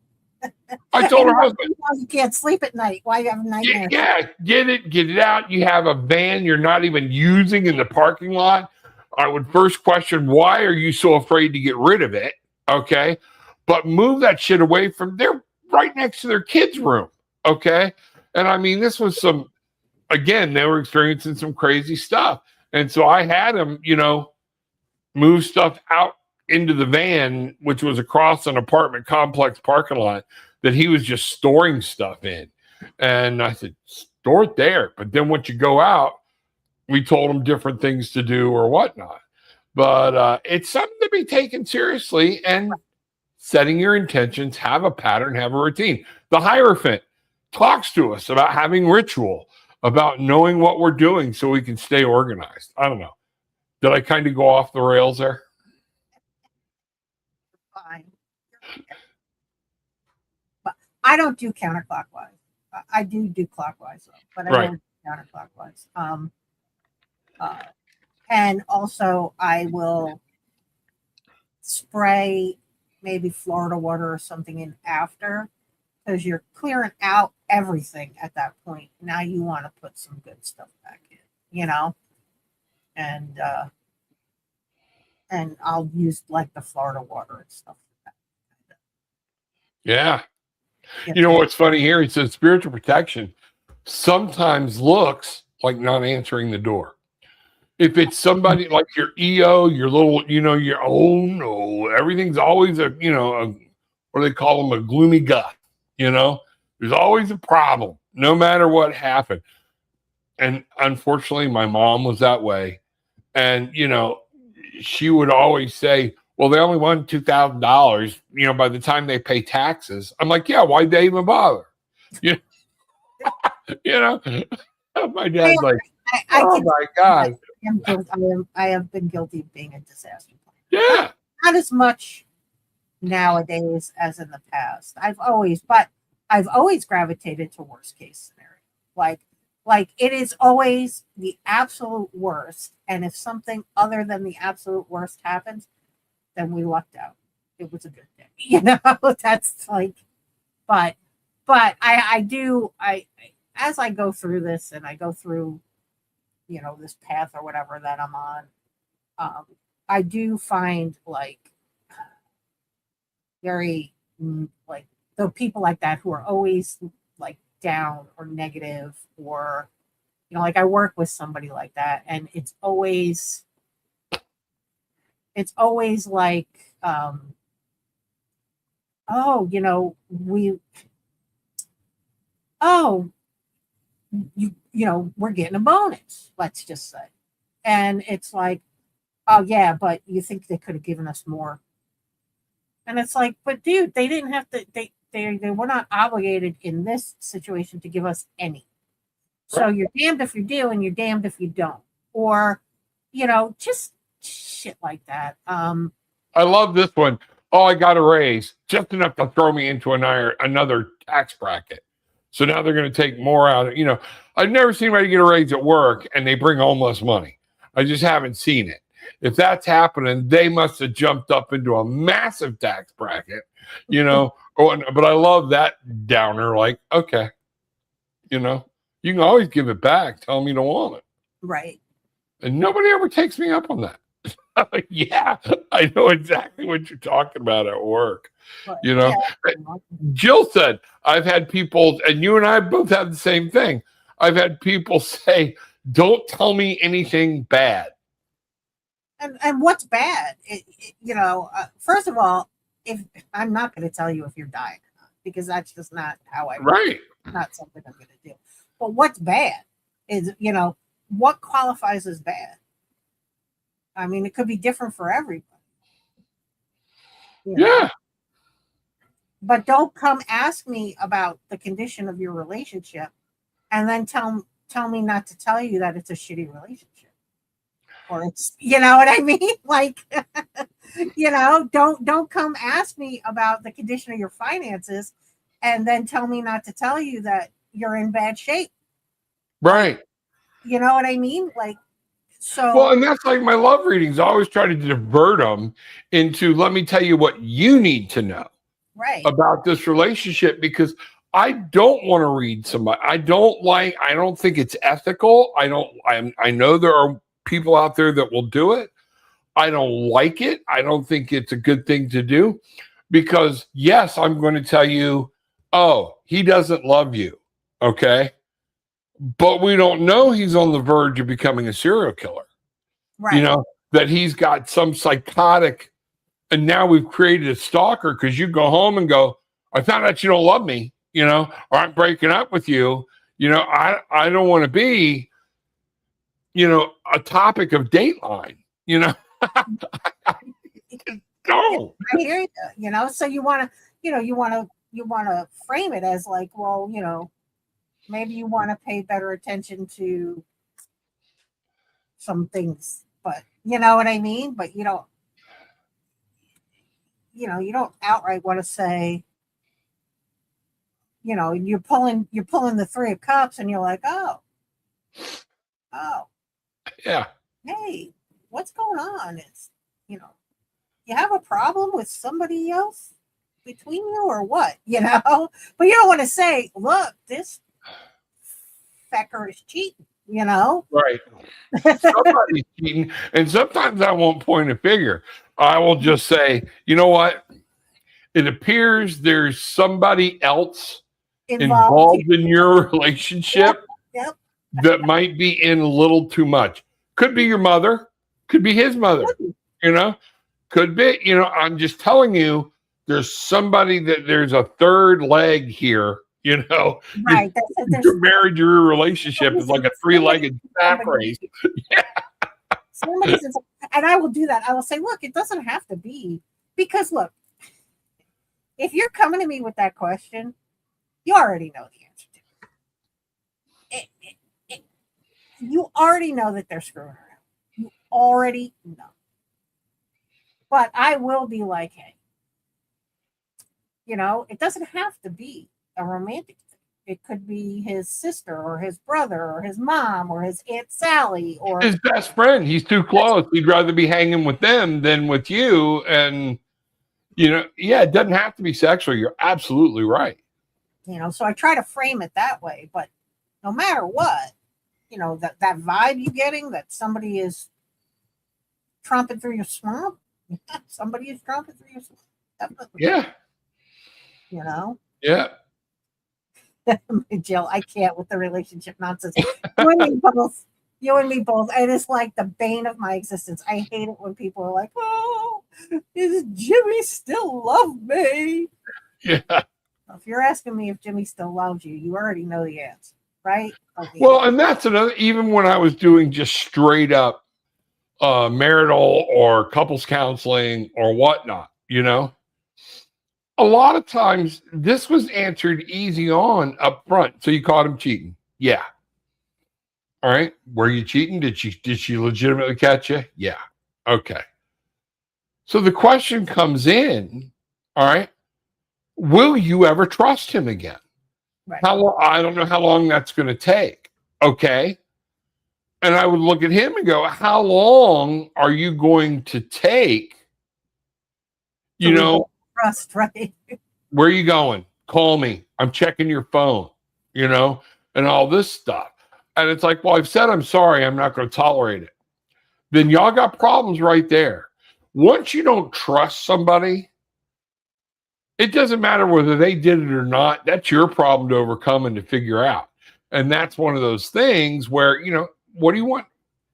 I told her husband, you can't sleep at night. Why you have nightmares? Yeah, get it out. You have a van you're not even using in the parking lot. I would first question, why are you so afraid to get rid of it? Okay. But move that shit away from there, right next to their kids' room. Okay. And I mean, this was again, they were experiencing some crazy stuff. And so I had them, you know, move stuff out into the van, which was across an apartment complex parking lot that he was just storing stuff in. And I said, store it there. But then once you go out, we told him different things to do or whatnot. But it's something to be taken seriously, and setting your intentions, have a pattern, have a routine. The Hierophant talks to us about having ritual, about knowing what we're doing so we can stay organized. I don't know. Did I kind of go off the rails there? Fine. But I don't do counterclockwise. I do clockwise, but I don't do counterclockwise. And also I will spray maybe Florida water or something in after, because you're clearing out everything at that point. Now you want to put some good stuff back in, you know? And I'll use like the Florida water and stuff like that. Yeah. You know what's funny here? He says spiritual protection sometimes looks like not answering the door. If it's somebody like your EO, your little, you know, your, oh no, everything's always what do they call them? A gloomy gut, you know? There's always a problem, no matter what happened. And unfortunately, my mom was that way. And, she would always say, well, they only won $2,000, by the time they pay taxes. I'm like, yeah, why'd they even bother? You, you know, my dad's like, oh my God. I have been guilty of being a disaster planner. Yeah. Not as much nowadays as in the past. I've always gravitated to worst case scenario. Like it is always the absolute worst. And if something other than the absolute worst happens, then we lucked out. It was a good thing. That's like, but I as I go through this and I go through, this path or whatever that I'm on, I do find like very like the people like that who are always like down or negative, or like I work with somebody like that, and it's always like we're getting a bonus, let's just say. And it's like, oh yeah, but you think they could have given us more. And it's like, but dude, they didn't have to, they were not obligated in this situation to give us any. So you're damned if you do and you're damned if you don't. Or, just shit like that. I love this one. Oh, I got a raise, just enough to throw me into another tax bracket. So now they're going to take more out of, I've never seen anybody get a raise at work and they bring home less money. I just haven't seen it. If that's happening, they must have jumped up into a massive tax bracket, but I love that downer. Like, okay, you can always give it back. Tell them you don't want it. Right. And nobody ever takes me up on that. Like, yeah, I know exactly what you're talking about at work. Yeah. Jill said, I've had people, and you and I both had the same thing. I've had people say, don't tell me anything bad. And what's bad? First of all, if I'm not going to tell you if you're dying or not, because that's just not how I right. Not something I'm going to do. But what's bad is, what qualifies as bad? I mean, it could be different for everybody. Yeah. But don't come ask me about the condition of your relationship and then tell me not to tell you that it's a shitty relationship. Or it's, you know what I mean? Like, don't come ask me about the condition of your finances and then tell me not to tell you that you're in bad shape. Right. You know what I mean? Like, so. Well, and that's like my love readings. I always try to divert them into, let me tell you what you need to know about this relationship, because I don't want to read somebody. I don't think it's ethical. I know there are people out there that will do it. I don't like it. I don't think it's a good thing to do, because yes, I'm going to tell you, oh, he doesn't love you. Okay. But we don't know he's on the verge of becoming a serial killer. Right. That he's got some psychotic, and now we've created a stalker, because you go home and go, I found out you don't love me, or I'm breaking up with you. I don't want to be, a topic of Dateline, Go. I hear you, so you want to frame it as like, well, maybe you want to pay better attention to some things, but you know what I mean? But you don't outright want to say, you're pulling the Three of Cups and you're like, oh, yeah, hey, what's going on? It's, you have a problem with somebody else between you or what, but you don't want to say, look, this fecker is cheating, Right. Somebody's cheating. And sometimes I won't point a finger. I will just say, you know what? It appears there's somebody else involved in your relationship that might be in a little too much. Could be your mother, could be his mother, could be, I'm just telling you, there's a third leg here You know, Right. your marriage, your relationship is like a three-legged sack race. Somebody's, and I will do that. I will say, look, it doesn't have to be, because look, if you're coming to me with that question, you already know the answer to it. You already know that they're screwing around. You already know. But I will be like, hey, it doesn't have to be a romantic thing. It could be his sister or his brother or his mom or his Aunt Sally or his best friend. He's too close. He'd rather be hanging with them than with you. And, yeah, it doesn't have to be sexual. You're absolutely right. So I try to frame it that way. But no matter what, that vibe you're getting, that somebody is tromping through your swamp, somebody is tromping through your swamp. Definitely. Yeah. Yeah. Jill, I can't with the relationship nonsense. You and me both. You and me both. It is like the bane of my existence. I hate it when people are like, "Oh, does Jimmy still love me?" Yeah. If you're asking me if Jimmy still loves you, you already know the answer, right? Okay. Well, and that's another. Even when I was doing just straight up marital or couples counseling or whatnot, a lot of times this was answered easy on up front. So you caught him cheating. Yeah. All right. Were you cheating? Did she legitimately catch you? Yeah. Okay. So the question comes in, all right, will you ever trust him again? Right. I don't know how long that's going to take. Okay. And I would look at him and go, how long are you going to take? Trust, right? Where are you going? Call me. I'm checking your phone, and all this stuff. And it's like, well, I've said I'm sorry. I'm not going to tolerate it. Then y'all got problems right there. Once you don't trust somebody, it doesn't matter whether they did it or not. That's your problem to overcome and to figure out. And that's one of those things where, what do you want?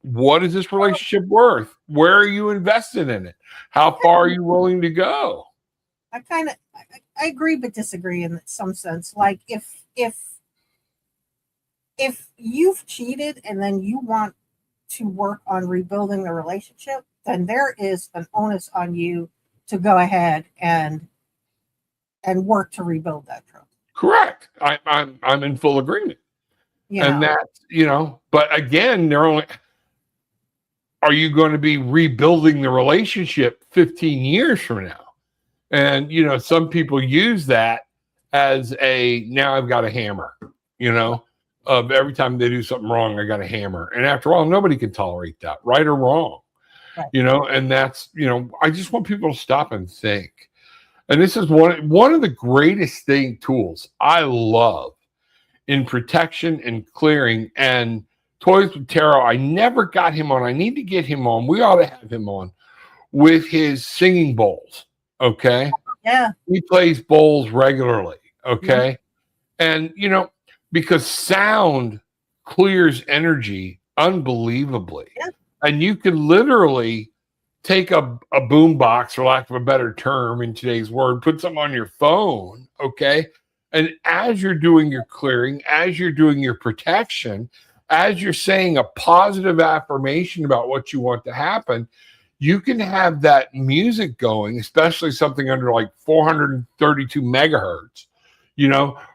What is this relationship worth? Where are you invested in it? How far are you willing to go? I agree but disagree in some sense. Like if you've cheated and then you want to work on rebuilding the relationship, then there is an onus on you to go ahead and work to rebuild that trust. Correct. I'm in full agreement. And that's, but again, are you going to be rebuilding the relationship 15 years from now? And, some people use that as now I've got a hammer, of every time they do something wrong, I got a hammer. And after all, nobody can tolerate that, right or wrong, right. And that's, I just want people to stop and think. And this is one of the greatest tools I love in protection and clearing and Toys with Tarot. I never got him on. I need to get him on. We ought to have him on with his singing bowls. Okay. Yeah. He plays bowls regularly. Okay. And, because sound clears energy unbelievably. Yeah. And you can literally take a boom box, for lack of a better term in today's word, put something on your phone. Okay. And as you're doing your clearing, as you're doing your protection, as you're saying a positive affirmation about what you want to happen, you can have that music going, especially something under like 432 megahertz,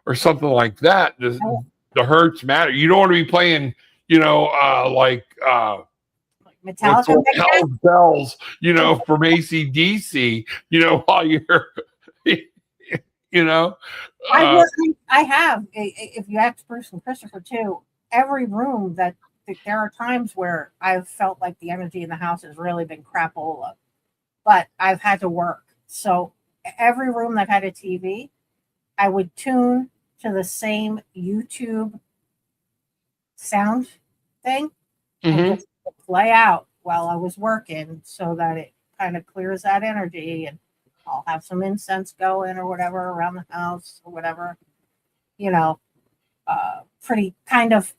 or something like that. The hertz matter. You don't want to be playing, like Metallica Hell's Bells, from AC/DC, while you're, I have. If you ask Bruce and Christopher too, every room that there are times where I've felt like the energy in the house has really been crapola, but I've had to work. So every room that had a TV, I would tune to the same YouTube sound thing and just play out while I was working so that it kind of clears that energy, and I'll have some incense going or whatever around the house or whatever, pretty kind of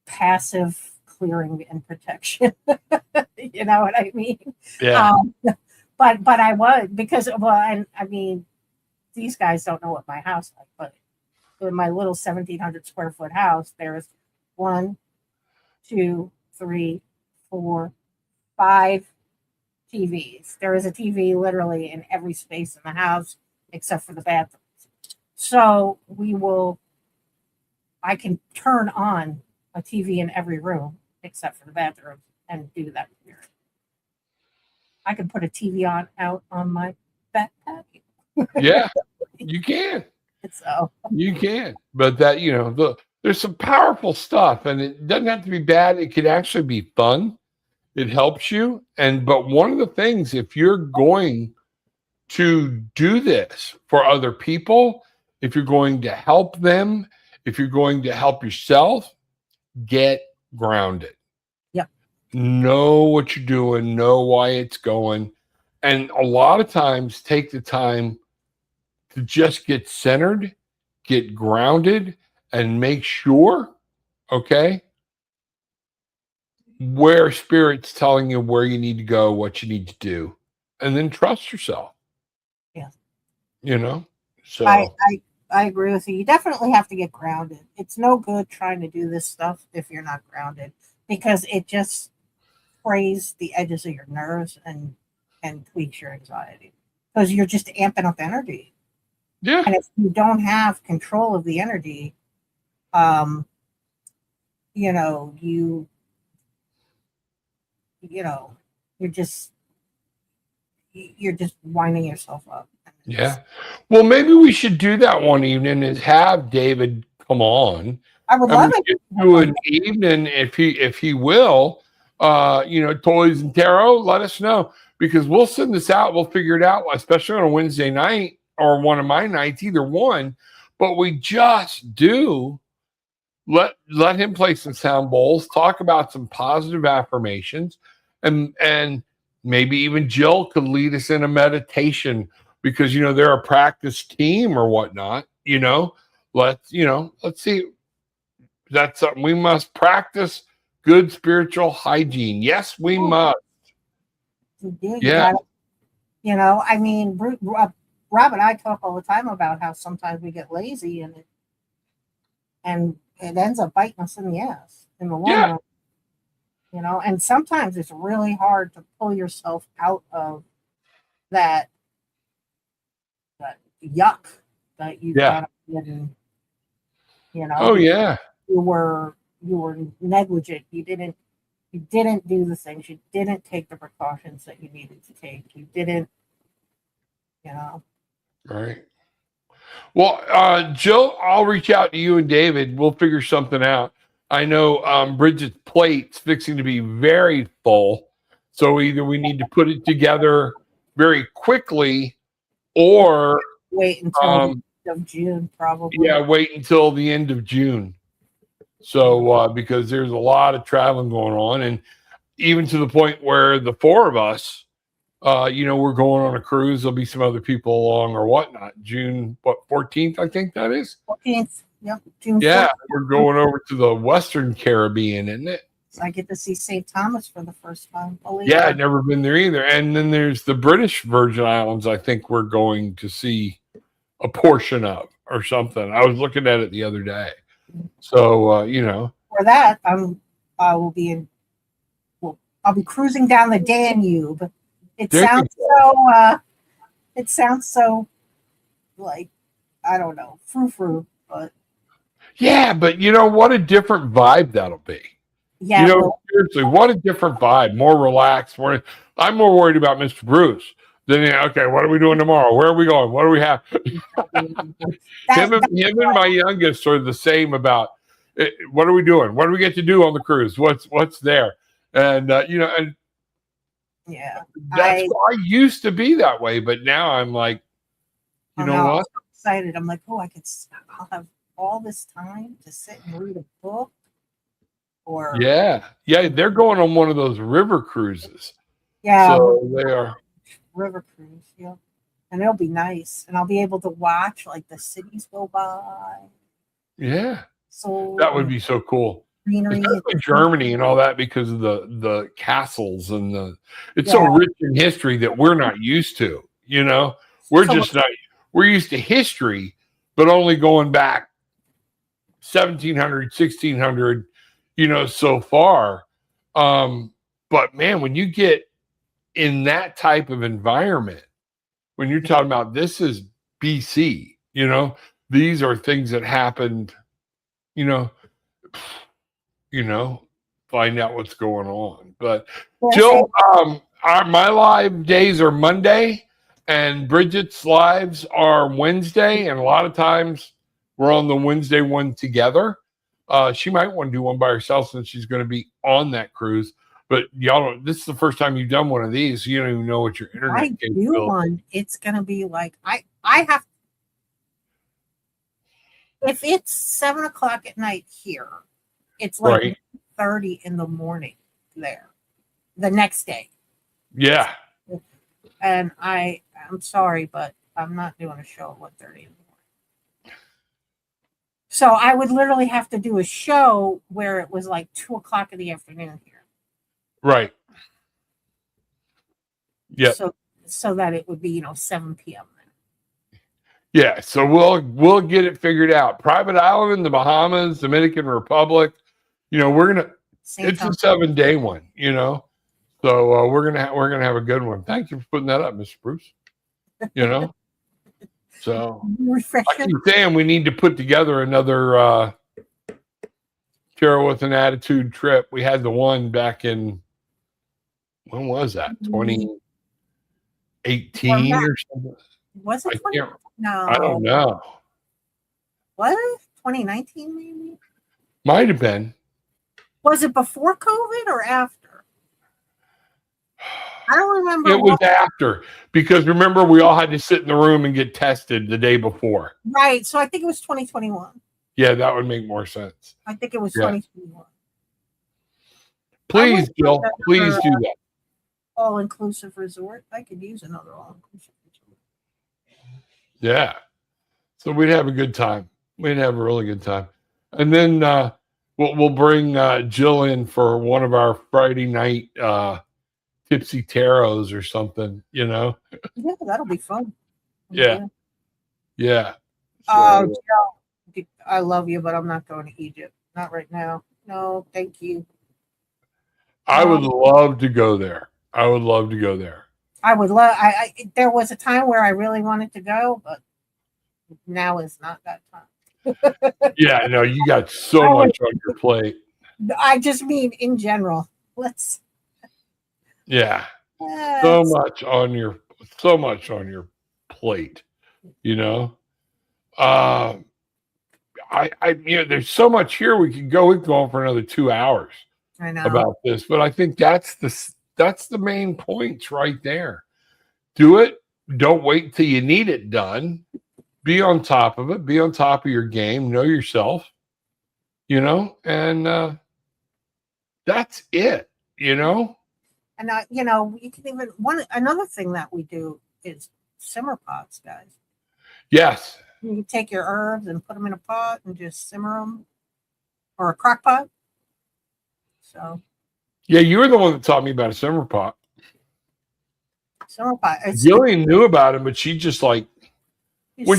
passive clearing and protection. You know what I mean? Yeah. But I would, because, well, and I mean, these guys don't know what my house like, but in my little 1,700 square foot house, there's 1, 2, 3, 4, 5 TVs. There is a TV literally in every space in the house except for the bathrooms. So I can turn on a TV in every room except for the bathroom and do that here. I can put a TV out on my back patio. Yeah, you can. So You can. But that, there's some powerful stuff, and it doesn't have to be bad. It could actually be fun. It helps you. But one of the things, if you're going to do this for other people, if you're going to help them, if you're going to help yourself, get grounded. Yep. Know what you're doing, know why it's going. And a lot of times take the time to just get centered, get grounded, and make sure, okay, where Spirit's telling you where you need to go, what you need to do, and then trust yourself. Yeah. So I agree with you. You definitely have to get grounded. It's no good trying to do this stuff if you're not grounded, because it just frays the edges of your nerves and tweaks your anxiety, because you're just amping up energy. Yeah. And if you don't have control of the energy, you're just winding yourself up. Yeah. Well, maybe we should do that one evening, is have David come on. I would love it. Do an evening if he will. Toys and Tarot, let us know, because we'll send this out. We'll figure it out, especially on a Wednesday night or one of my nights, either one. But we just do let him play some sound bowls, talk about some positive affirmations, and maybe even Jill could lead us in a meditation, because they're a practice team or whatnot. Let's see. That's something we must practice. Good spiritual hygiene. Yes, we must. Yeah. I mean, Rob and I talk all the time about how sometimes we get lazy and it ends up biting us in the ass in the long run. And sometimes it's really hard to pull yourself out of that yuck that you got in. Oh yeah. You were negligent. You didn't do the things. You didn't take the precautions that you needed to take. You didn't, Right. Well, Jill, I'll reach out to you and David. We'll figure something out. I know Bridget's plate's fixing to be very full, so either we need to put it together very quickly, or wait until the end of June, probably. Yeah, wait until the end of June. So because there's a lot of traveling going on, and even to the point where the four of us, we're going on a cruise. There'll be some other people along or whatnot. June 14th, I think that is. 14th, yep. June. Yeah, 14th. we're going over to the Western Caribbean, isn't it? So I get to see St. Thomas for the first time. Yeah, I've never been there either. And then there's the British Virgin Islands. I think we're going to see a portion of or something. I was looking at it the other day. So for that, I'll be cruising down the Danube. It sounds so like, I don't know, frou-frou, but yeah, but what a different vibe that'll be. Yeah, seriously, what a different vibe. More relaxed. I'm more worried about Mr. Bruce than, okay, what are we doing tomorrow? Where are we going? What do we have? Him and my youngest are the same about what are we doing? What do we get to do on the cruise? What's there? And yeah, I used to be that way, but now I'm like, what? I'm so excited. I'm like, I'll have all this time to sit and read a book. Or yeah, they're going on one of those river cruises. Yeah, so they are river cruise. Yeah, and it'll be nice, and I'll be able to watch like the cities go by. Yeah, so that would be so cool. Especially Germany and all that, because of the castles and it's so rich in history that we're not used to. We're we're used to history, but only going back 1700, 1600, so far. But man, when you get in that type of environment, when you're talking about this is BC, these are things that happened, you know, find out what's going on. But Jill, my live days are Monday and Bridget's lives are Wednesday. And a lot of times we're on the Wednesday one together. She might want to do one by herself since she's going to be on that cruise. But y'all don't, this is the first time you've done one of these. So you don't even know what your internet capability. Do one. It's going to be like, I have, if it's 7:00 at night here, it's like 30 in the morning there the next day. Yeah. And I'm sorry, but I'm not doing a show at 1:30 in the morning. So I would literally have to do a show where it was like 2:00 in the afternoon here. Right. Yeah. So that it would be, 7 p.m. then. Yeah. So we'll get it figured out. Private Island in the Bahamas, Dominican Republic. It's a 7-day one, So we're gonna have a good one. Thank you for putting that up, Mr. Bruce. So I keep saying we need to put together another Tarot with an Attitude trip. We had the one back in, when was that? 2018 or something? Was it? No, I don't know. Was it 2019 maybe? Might have been. Was it before COVID or after? I don't remember. It was after, because remember we all had to sit in the room and get tested the day before. Right. So I think it was 2021. Yeah, that would make more sense. I think it was 2021. Please, Jill, please do that. All-inclusive resort. I could use another all-inclusive resort. Yeah. So we'd have a good time. We'd have a really good time. And then we'll bring Jill in for one of our Friday night tipsy tarots or something, Yeah, that'll be fun. Yeah. So, Jill, I love you, but I'm not going to Egypt. Not right now. No, thank you. I would love to go there. I would love. There was a time where I really wanted to go, but now is not that time. Yeah, no, you got so much on your plate. I just mean in general. Yeah. So much on your plate, there's so much here we could go on for another 2 hours. I know about this, but I think that's the main points right there. Do it. Don't wait till you need it done. Be on top of it. Be on top of your game. Know yourself, and that's it, And you can even another thing that we do is simmer pots, guys. Yes. You can take your herbs and put them in a pot and just simmer them, or a crock pot. So, yeah, you were the one that taught me about a simmer pot. Simmer pot. Gillian knew about it, but she just when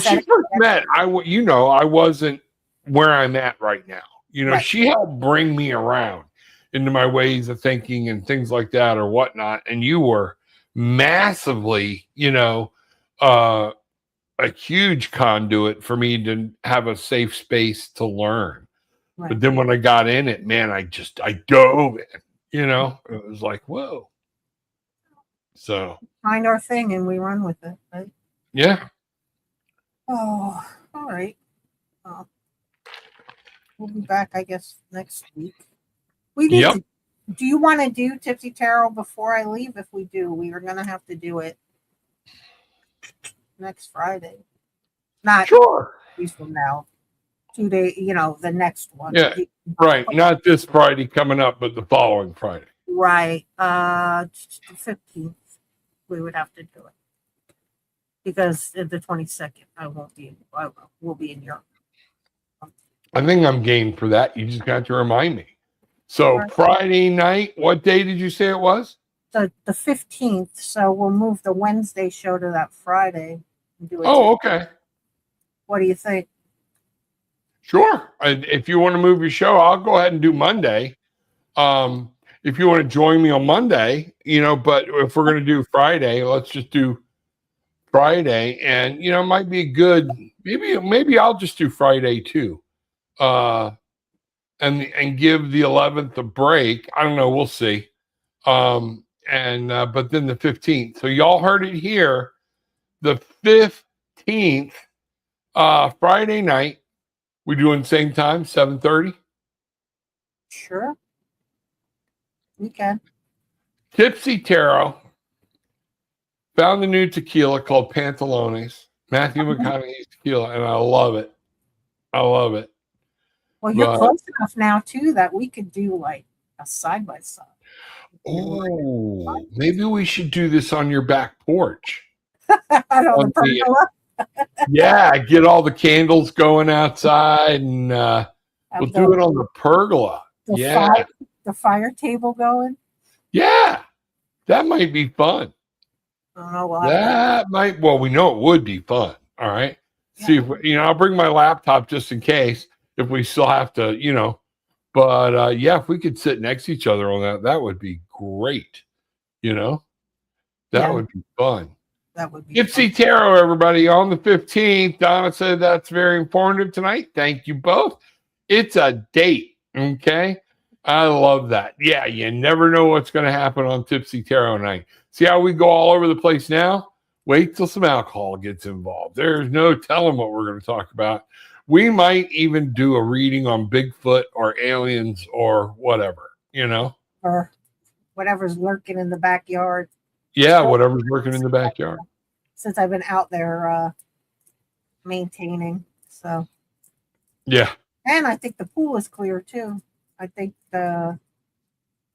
she first met, I wasn't where I'm at right now. Right. She helped bring me around into my ways of thinking and things like that or whatnot. And you were massively, a huge conduit for me to have a safe space to learn. Right. But then when I got in it, man, I dove in, it was like, whoa. So find our thing and we run with it, right? Yeah. Oh, all right. We'll be back, I guess, next week. Do you want to do Tipsy Tarot before I leave? If we do, we are going to have to do it next Friday. Not sure. Weeks from now. 2 days, the next one. Yeah, right. Not this Friday coming up, but the following Friday. Right. The 15th, we would have to do it. Because the 22nd, we'll be in Europe. I think I'm game for that. You just got to remind me. So Friday night, what day did you say it was? The 15th. So we'll move the Wednesday show to that Friday. Do it. Oh, okay. What do you think? Sure. And if you want to move your show, I'll go ahead and do Monday. If you want to join me on Monday, but if we're going to do Friday, let's just do Friday. And, it might be good. Maybe I'll just do Friday too. And give the 11th a break. I don't know. We'll see. But then the 15th. So y'all heard it here. The 15th, Friday night, we doing same time, 7:30. Sure. We can. Tipsy Tarot found a new tequila called Pantalones. Matthew McConaughey's tequila, and I love it. I love it. Well, you're close enough now too that we could do like a side by side. Oh, maybe we should do this on your back porch. On the pergola. Yeah, get all the candles going outside, and we'll do it on the pergola. The fire table going. Yeah, that might be fun. Well, we know it would be fun. All right. Yeah. See if I'll bring my laptop just in case if we still have to, but if we could sit next to each other on that would be great. That would be fun. That would be Tipsy Tarot, everybody, on the 15th. Donna said that's very informative tonight. Thank you both. It's a date. Okay. I love that. Yeah, you never know what's going to happen on Tipsy Tarot night. See how we go all over the place now? Wait till some alcohol gets involved. There's no telling what we're going to talk about. We might even do a reading on Bigfoot or aliens or whatever, Or whatever's lurking in the backyard. Yeah, whatever's lurking in the backyard. Since I've been out there maintaining. So. Yeah. And I think the pool is clear too. I think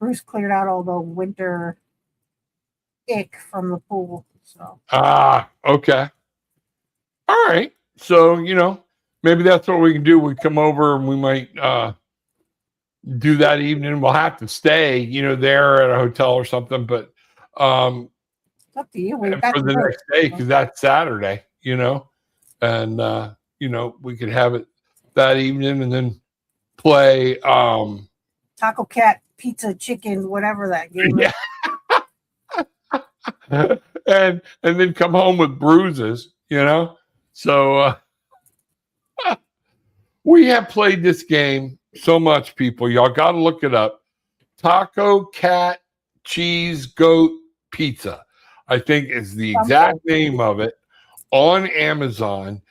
Bruce cleared out all the winter ick from the pool. So. Okay. All right. So, maybe that's what we can do. We come over and we might do that evening. We'll have to stay, there at a hotel or something. But it's up to you. For the next day, because that's Saturday, and we could have it that evening and then play Taco Cat, Pizza, Chicken, whatever that game is. and then come home with bruises, So we have played this game so much, people. Y'all got to look it up. Taco Cat Cheese Goat Pizza, I think is the exact name of it, on Amazon.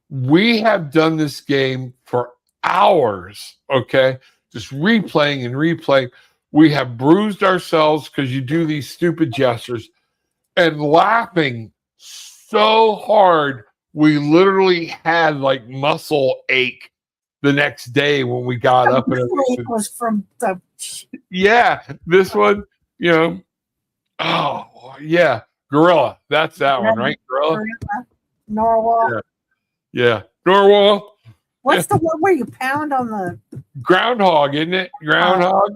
We have done this game for hours, okay? Just replaying and replaying. We have bruised ourselves because you do these stupid gestures and laughing so hard we literally had like muscle ache the next day when we got up. And it was from the this one, oh yeah, Gorilla. That's that one, right? Gorilla. Narwhal. Yeah. Narwhal. What's the one where you pound on the groundhog, isn't it? Groundhog.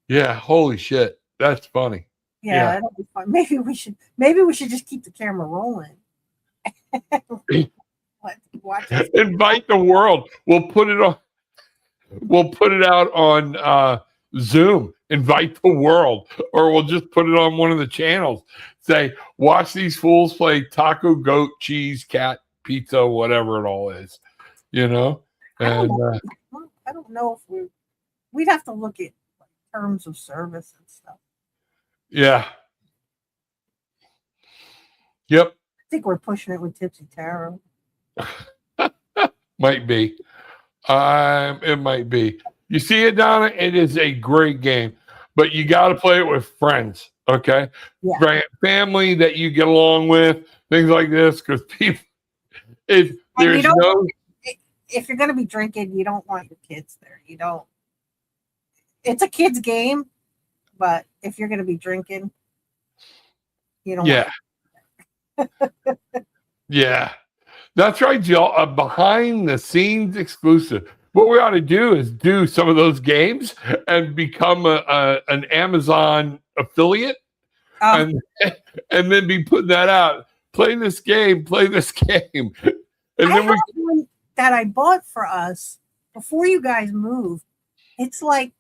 Yeah, holy shit. That's funny. Yeah, that'll be fun. Maybe we should just keep the camera rolling. Watch Invite the world. We'll put it out on Zoom. Invite the world, or we'll just put it on one of the channels. Say, watch these fools play Taco, Goat, Cheese, Cat, Pizza, whatever it all is. And I don't know if we'd have to look at terms of service and stuff. Yeah. Yep. I think we're pushing it with Tipsy Tarot. Might be. It might be. You see it, Donna? It is a great game, but you got to play it with friends, okay? Yeah. Family that you get along with, things like this, because people, if you're going to be drinking, you don't want your kids there. You don't. It's a kid's game, but if you're going to be drinking, you don't. Yeah. Yeah. That's right, Jill. A behind the scenes exclusive. What we ought to do is do some of those games and become an Amazon affiliate, and then be putting that out. play this game, play this game. And I then we have one that I bought for us before you guys moved. It's like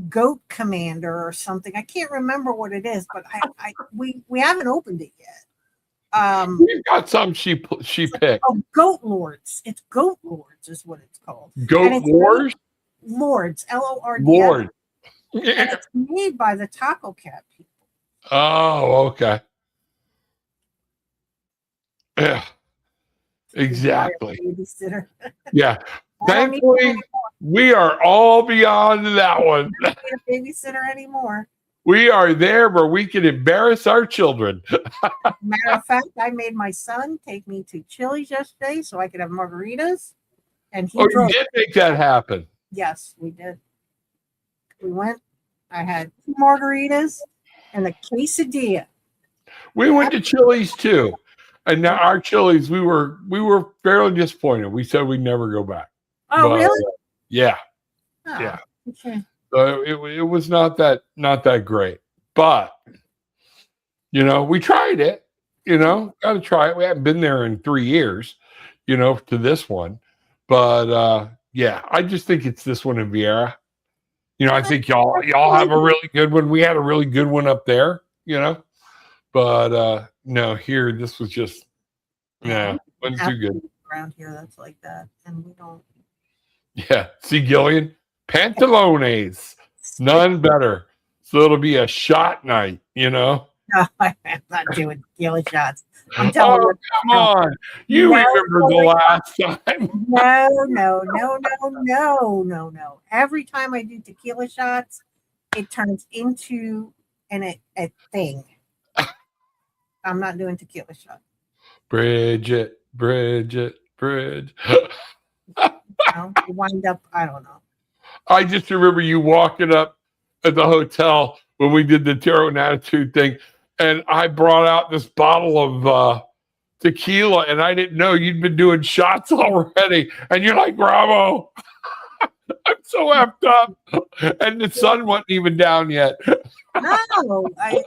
Goat Commander or something. I can't remember what it is, but we haven't opened it yet. we've got some she picked. Oh, Goat Lords. It's Goat Lords is what it's called. Goat Wars? Lords, Lords. Lord. And Yeah. it's made by the Taco Cat people. Oh, okay. Yeah. Exactly. Babysitter. Yeah. I don't need Thankfully, we are all beyond that one. a babysitter anymore. We are there where we can embarrass our children. Matter of fact, I made my son take me to Chili's yesterday so I could have margaritas. And he Oh, you drove. did make that happen. Yes, we did. We went. I had 2 margaritas and a quesadilla. We went to Chili's too. And now our Chili's, we were fairly disappointed. We said we'd never go back. Oh, But, really? Yeah. Oh, Yeah. okay. So it was not that great. But we tried it. Got to try it. We haven't been there in 3 years, to this one. But yeah, I just think it's this one in Vieira. I think y'all have a really good one. We had a really good one up there, But no, here this was just wasn't too good. Around here, that's like that, and we don't. Yeah, see Gillian, pantalones, none better. So it'll be a shot night, No, I'm not doing tequila shots. I'm telling you. Come on, you remember the last time? No. Every time I do tequila shots, it turns into a thing. I'm not doing tequila shots. Bridget. You wind up, I don't know. I just remember you walking up at the hotel when we did the Tarot and Attitude thing, and I brought out this bottle of tequila, and I didn't know you'd been doing shots already. And you're like, bravo. I'm so effed up. And the sun wasn't even down yet. No, I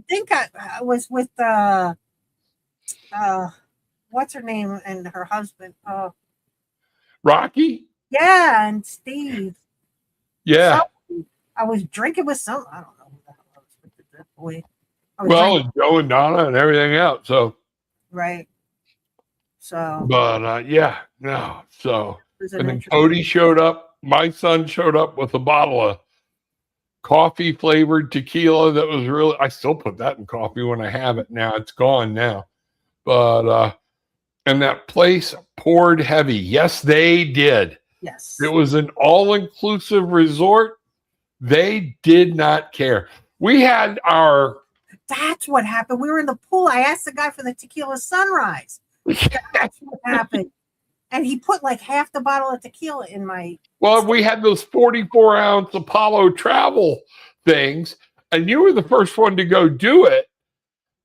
think I was with what's her name and her husband. Rocky? Yeah, and Steve. Yeah. I was drinking with some. I don't know who the hell I was with at that point. Well, and Joe and Donna and everything else. So right. So. But yeah, no. So and then Cody Cody showed up. My son showed up with a bottle of coffee flavored tequila that was really. I still put that in coffee when I have it. Now it's gone now. But and that place poured heavy. Yes, they did. Yes. It was an all-inclusive resort. They did not care. We had our. That's what happened. We were in the pool. I asked the guy for the tequila sunrise. That's what happened. And he put like half the bottle of tequila in my. Well, we had those 44-ounce Apollo travel things, and you were the first one to go do it.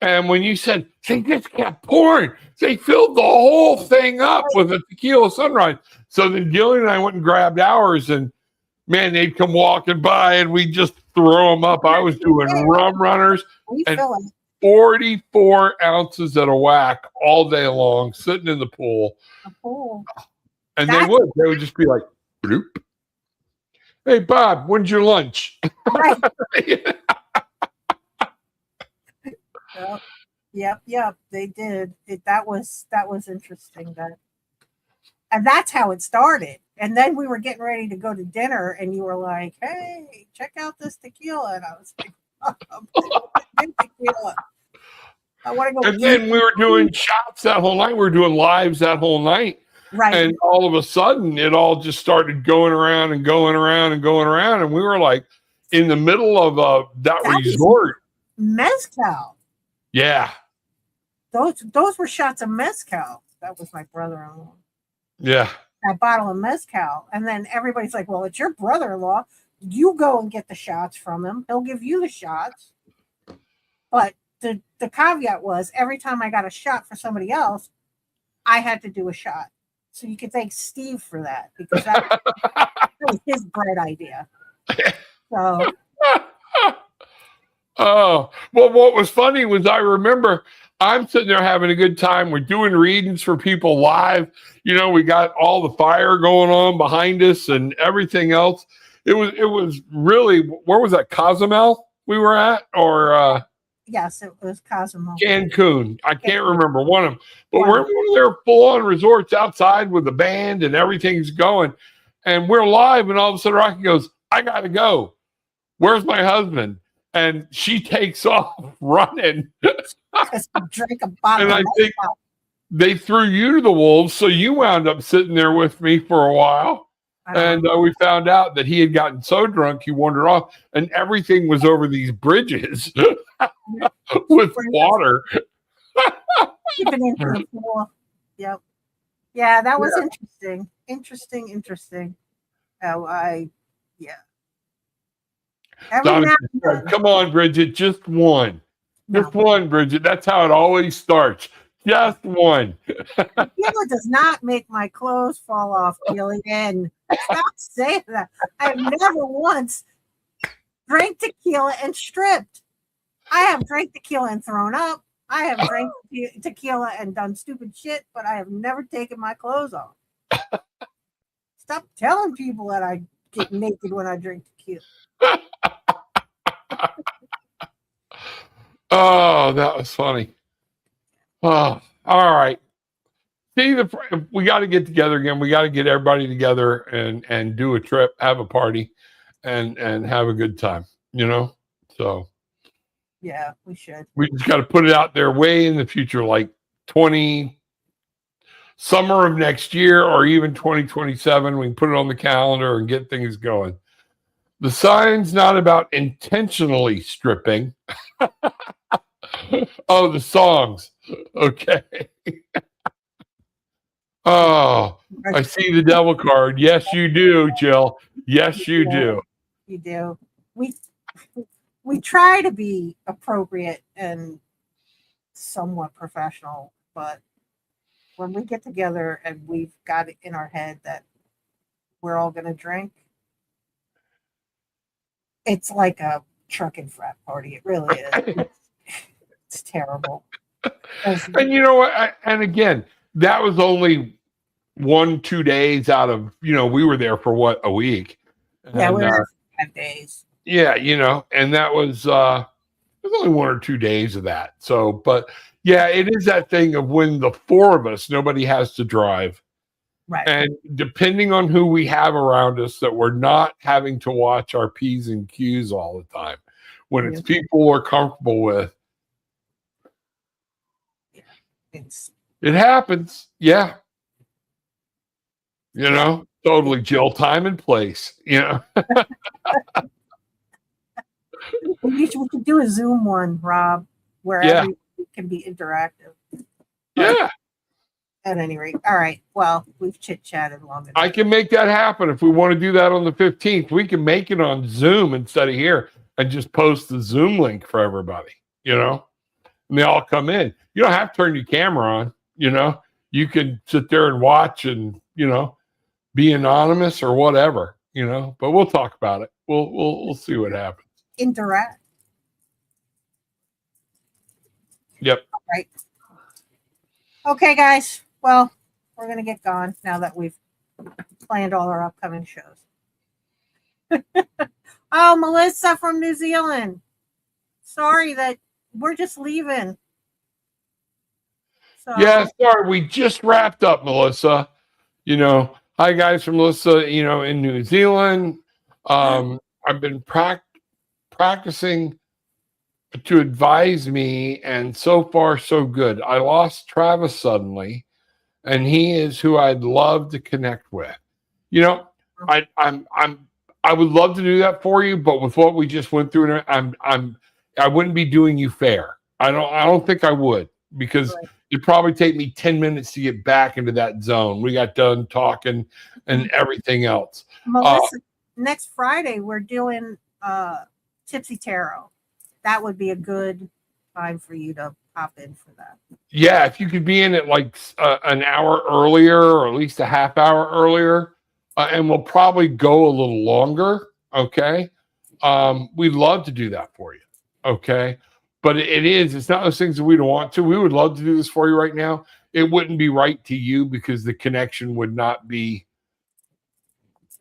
And when you said, they just kept pouring, they filled the whole thing up with a tequila sunrise. So then Gillian and I went and grabbed ours, and man, they'd come walking by, and we just throw them up. I was doing rum runners and 44 ounces at a whack all day long, sitting in the pool. And they would just be like, bloop. Hey, Bob, when's your lunch? Right. Yep. They did. That was interesting. And that's how it started. And then we were getting ready to go to dinner, and you were like, "Hey, check out this tequila." And I was like, "Tequila." I want to go. And then we were doing shots that whole night. We were doing lives that whole night. Right. And all of a sudden, it all just started going around and going around and going around. And we were like in the middle of that resort. Mezcal. Yeah. Those were shots of mezcal. That was my brother-in-law. Yeah. That bottle of mezcal. And then everybody's like, well, it's your brother-in-law. You go and get the shots from him. He'll give you the shots. But the caveat was every time I got a shot for somebody else, I had to do a shot. So you can thank Steve for that, because that was his bright idea. So Oh, well, what was funny was I remember I'm sitting there having a good time. We're doing readings for people live. We got all the fire going on behind us and everything else. It was really, where was that, Cozumel we were at, or Yes, it was Cosmo. Cancun? I can't Cancun. remember one of them. But One we're of in one of their full-on resorts outside with the band and everything's going. And we're live, and all of a sudden Rocky goes, I got to go. Where's my husband? And she takes off running. Because he drank a bottle And of I think mezcal. they threw you to the wolves, so you wound up sitting there with me for a while. And we found out that he had gotten so drunk he wandered off, and everything was over these bridges with water. Keeping into the pool. Yep. Yeah, that was interesting. Interesting. Yeah. Every Donna now said, and then. come on, Bridget, just one. Just one, Bridget. That's how it always starts. Just one. Tequila does not make my clothes fall off, Gillian. Stop saying that. I've never once drank tequila and stripped. I have drank tequila and thrown up. I have drank tequila and done stupid shit, but I have never taken my clothes off. Stop telling people that I get naked when I drink tequila. Oh, that was funny. Oh, all right. See, we got to get together again. We got to get everybody together and do a trip, have a party, and have a good time. So yeah, we should. We just got to put it out there way in the future, like summer of next year, or even 2027. We can put it on the calendar and get things going. The sign's not about intentionally stripping. Oh, the songs. Okay. Oh, I see the devil card. Yes, you do, Jill. Yes, you do. You do. We try to be appropriate and somewhat professional, but when we get together and we've got it in our head that we're all going to drink, it's like a trucking frat party. It really is. It's terrible. And you know what? And again, that was only 1-2 days out of, we were there for what, a week? Yeah, we were there for 5 days. Yeah, and that was, it was only 1 or 2 days of that. So, but yeah, it is that thing of when the four of us, nobody has to drive. Right. And depending on who we have around us, that we're not having to watch our P's and Q's all the time. When it's people we're comfortable with. It happens. Yeah. Totally, Jill. Time and place. We could do a Zoom one, Rob, where everything can be interactive. Yeah. At any rate. All right. Well, we've chit-chatted long enough. I can make that happen. If we want to do that on the 15th, we can make it on Zoom instead of here and just post the Zoom link for everybody, and they all come in. You don't have to turn your camera on, you can sit there and watch and, be anonymous or whatever, but we'll talk about it. We'll see what happens. Interact. Yep. All right. Okay, guys. Well, we're going to get going now that we've planned all our upcoming shows. Oh, Melissa from New Zealand. Sorry that we're just leaving. So. Yeah, sorry. We just wrapped up, Melissa. Hi, guys, from Melissa, in New Zealand. I've been practicing to advise me, and so far, so good. I lost Travis suddenly, and he is who I'd love to connect with. I would love to do that for you, but with what we just went through, I wouldn't be doing you fair. I don't think I would, because it'd probably take me 10 minutes to get back into that zone. We got done talking and everything else. Melissa, next Friday we're doing Tipsy Tarot. That would be a good time for you to pop in for that. Yeah, if you could be in it like an hour earlier, or at least a half hour earlier, and we'll probably go a little longer. Okay, we'd love to do that for you. Okay. But it's not those things that we don't want to. We would love to do this for you right now. It wouldn't be right to you because the connection would not be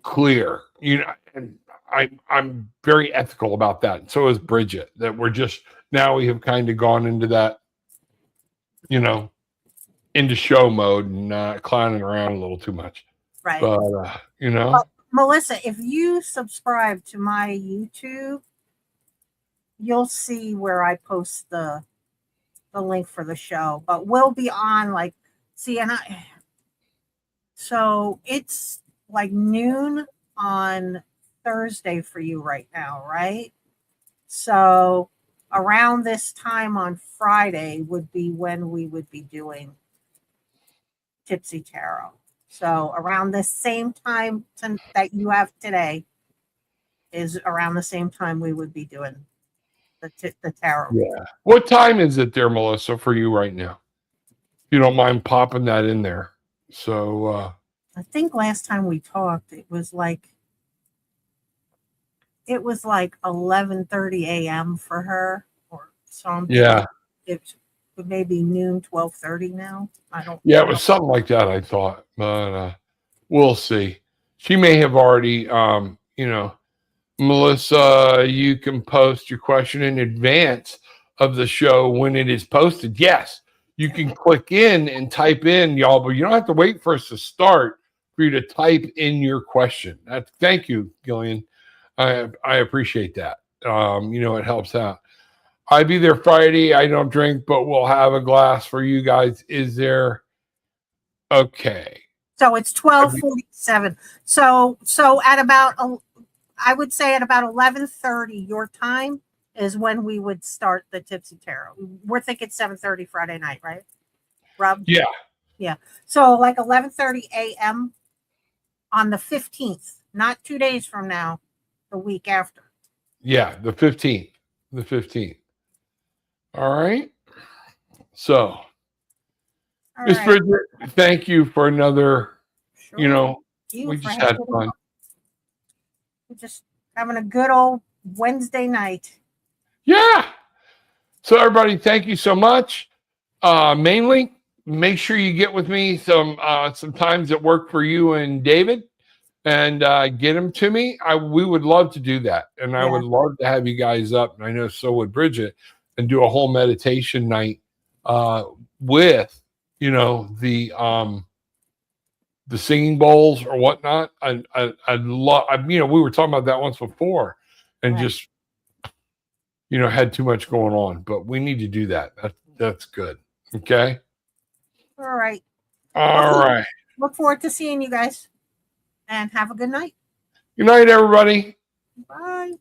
clear. And I'm very ethical about that. And so is Bridget, that now we have kind of gone into that, into show mode and clowning around a little too much. Right. But, Well, Melissa, if you subscribe to my YouTube, you'll see where I post the link for the show. But we'll be on so it's like noon on Thursday for you right now, right? So around this time on Friday would be when we would be doing Tipsy Tarot. So around the same time that you have today is around the same time we would be doing the tarot. Yeah. What time is it there, Melissa, for you right now? If you don't mind popping that in there. So I think last time we talked, it was like 11:30 a.m. for her or something. Yeah. It's maybe noon, 12:30 now. I don't. Yeah, it was something like that, I thought, but we'll see. She may have already, Melissa, you can post your question in advance of the show when it is posted. Yes, you can click in and type in, y'all, but you don't have to wait for us to start for you to type in your question. Thank you, Gillian. I appreciate that. It helps out. I'll be there Friday. I don't drink, but we'll have a glass for you guys. Is there? Okay. So it's 12:47. So at about, I would say at about 11:30 your time is when we would start the Tipsy Tarot. We're thinking 7:30 Friday night, right, Rob? Yeah. Yeah. So like 11:30 a.m. on the 15th, not 2 days from now, the week after. Yeah, the 15th. The 15th. All right. So, Miss Bridget, thank you for another, we just had fun. We're just having a good old Wednesday night. Yeah. So everybody, thank you so much. Mainly, make sure you get with me some times that work for you and David and get them to me. We would love to do that. And I would love to have you guys up. And I know so would Bridget, and do a whole meditation night with, the singing bowls or whatnot. I'd love, we were talking about that once before and just, had too much going on, but we need to do that. That's good. Okay. All right. All right. Look forward to seeing you guys and have a good night. Good night, everybody. Bye.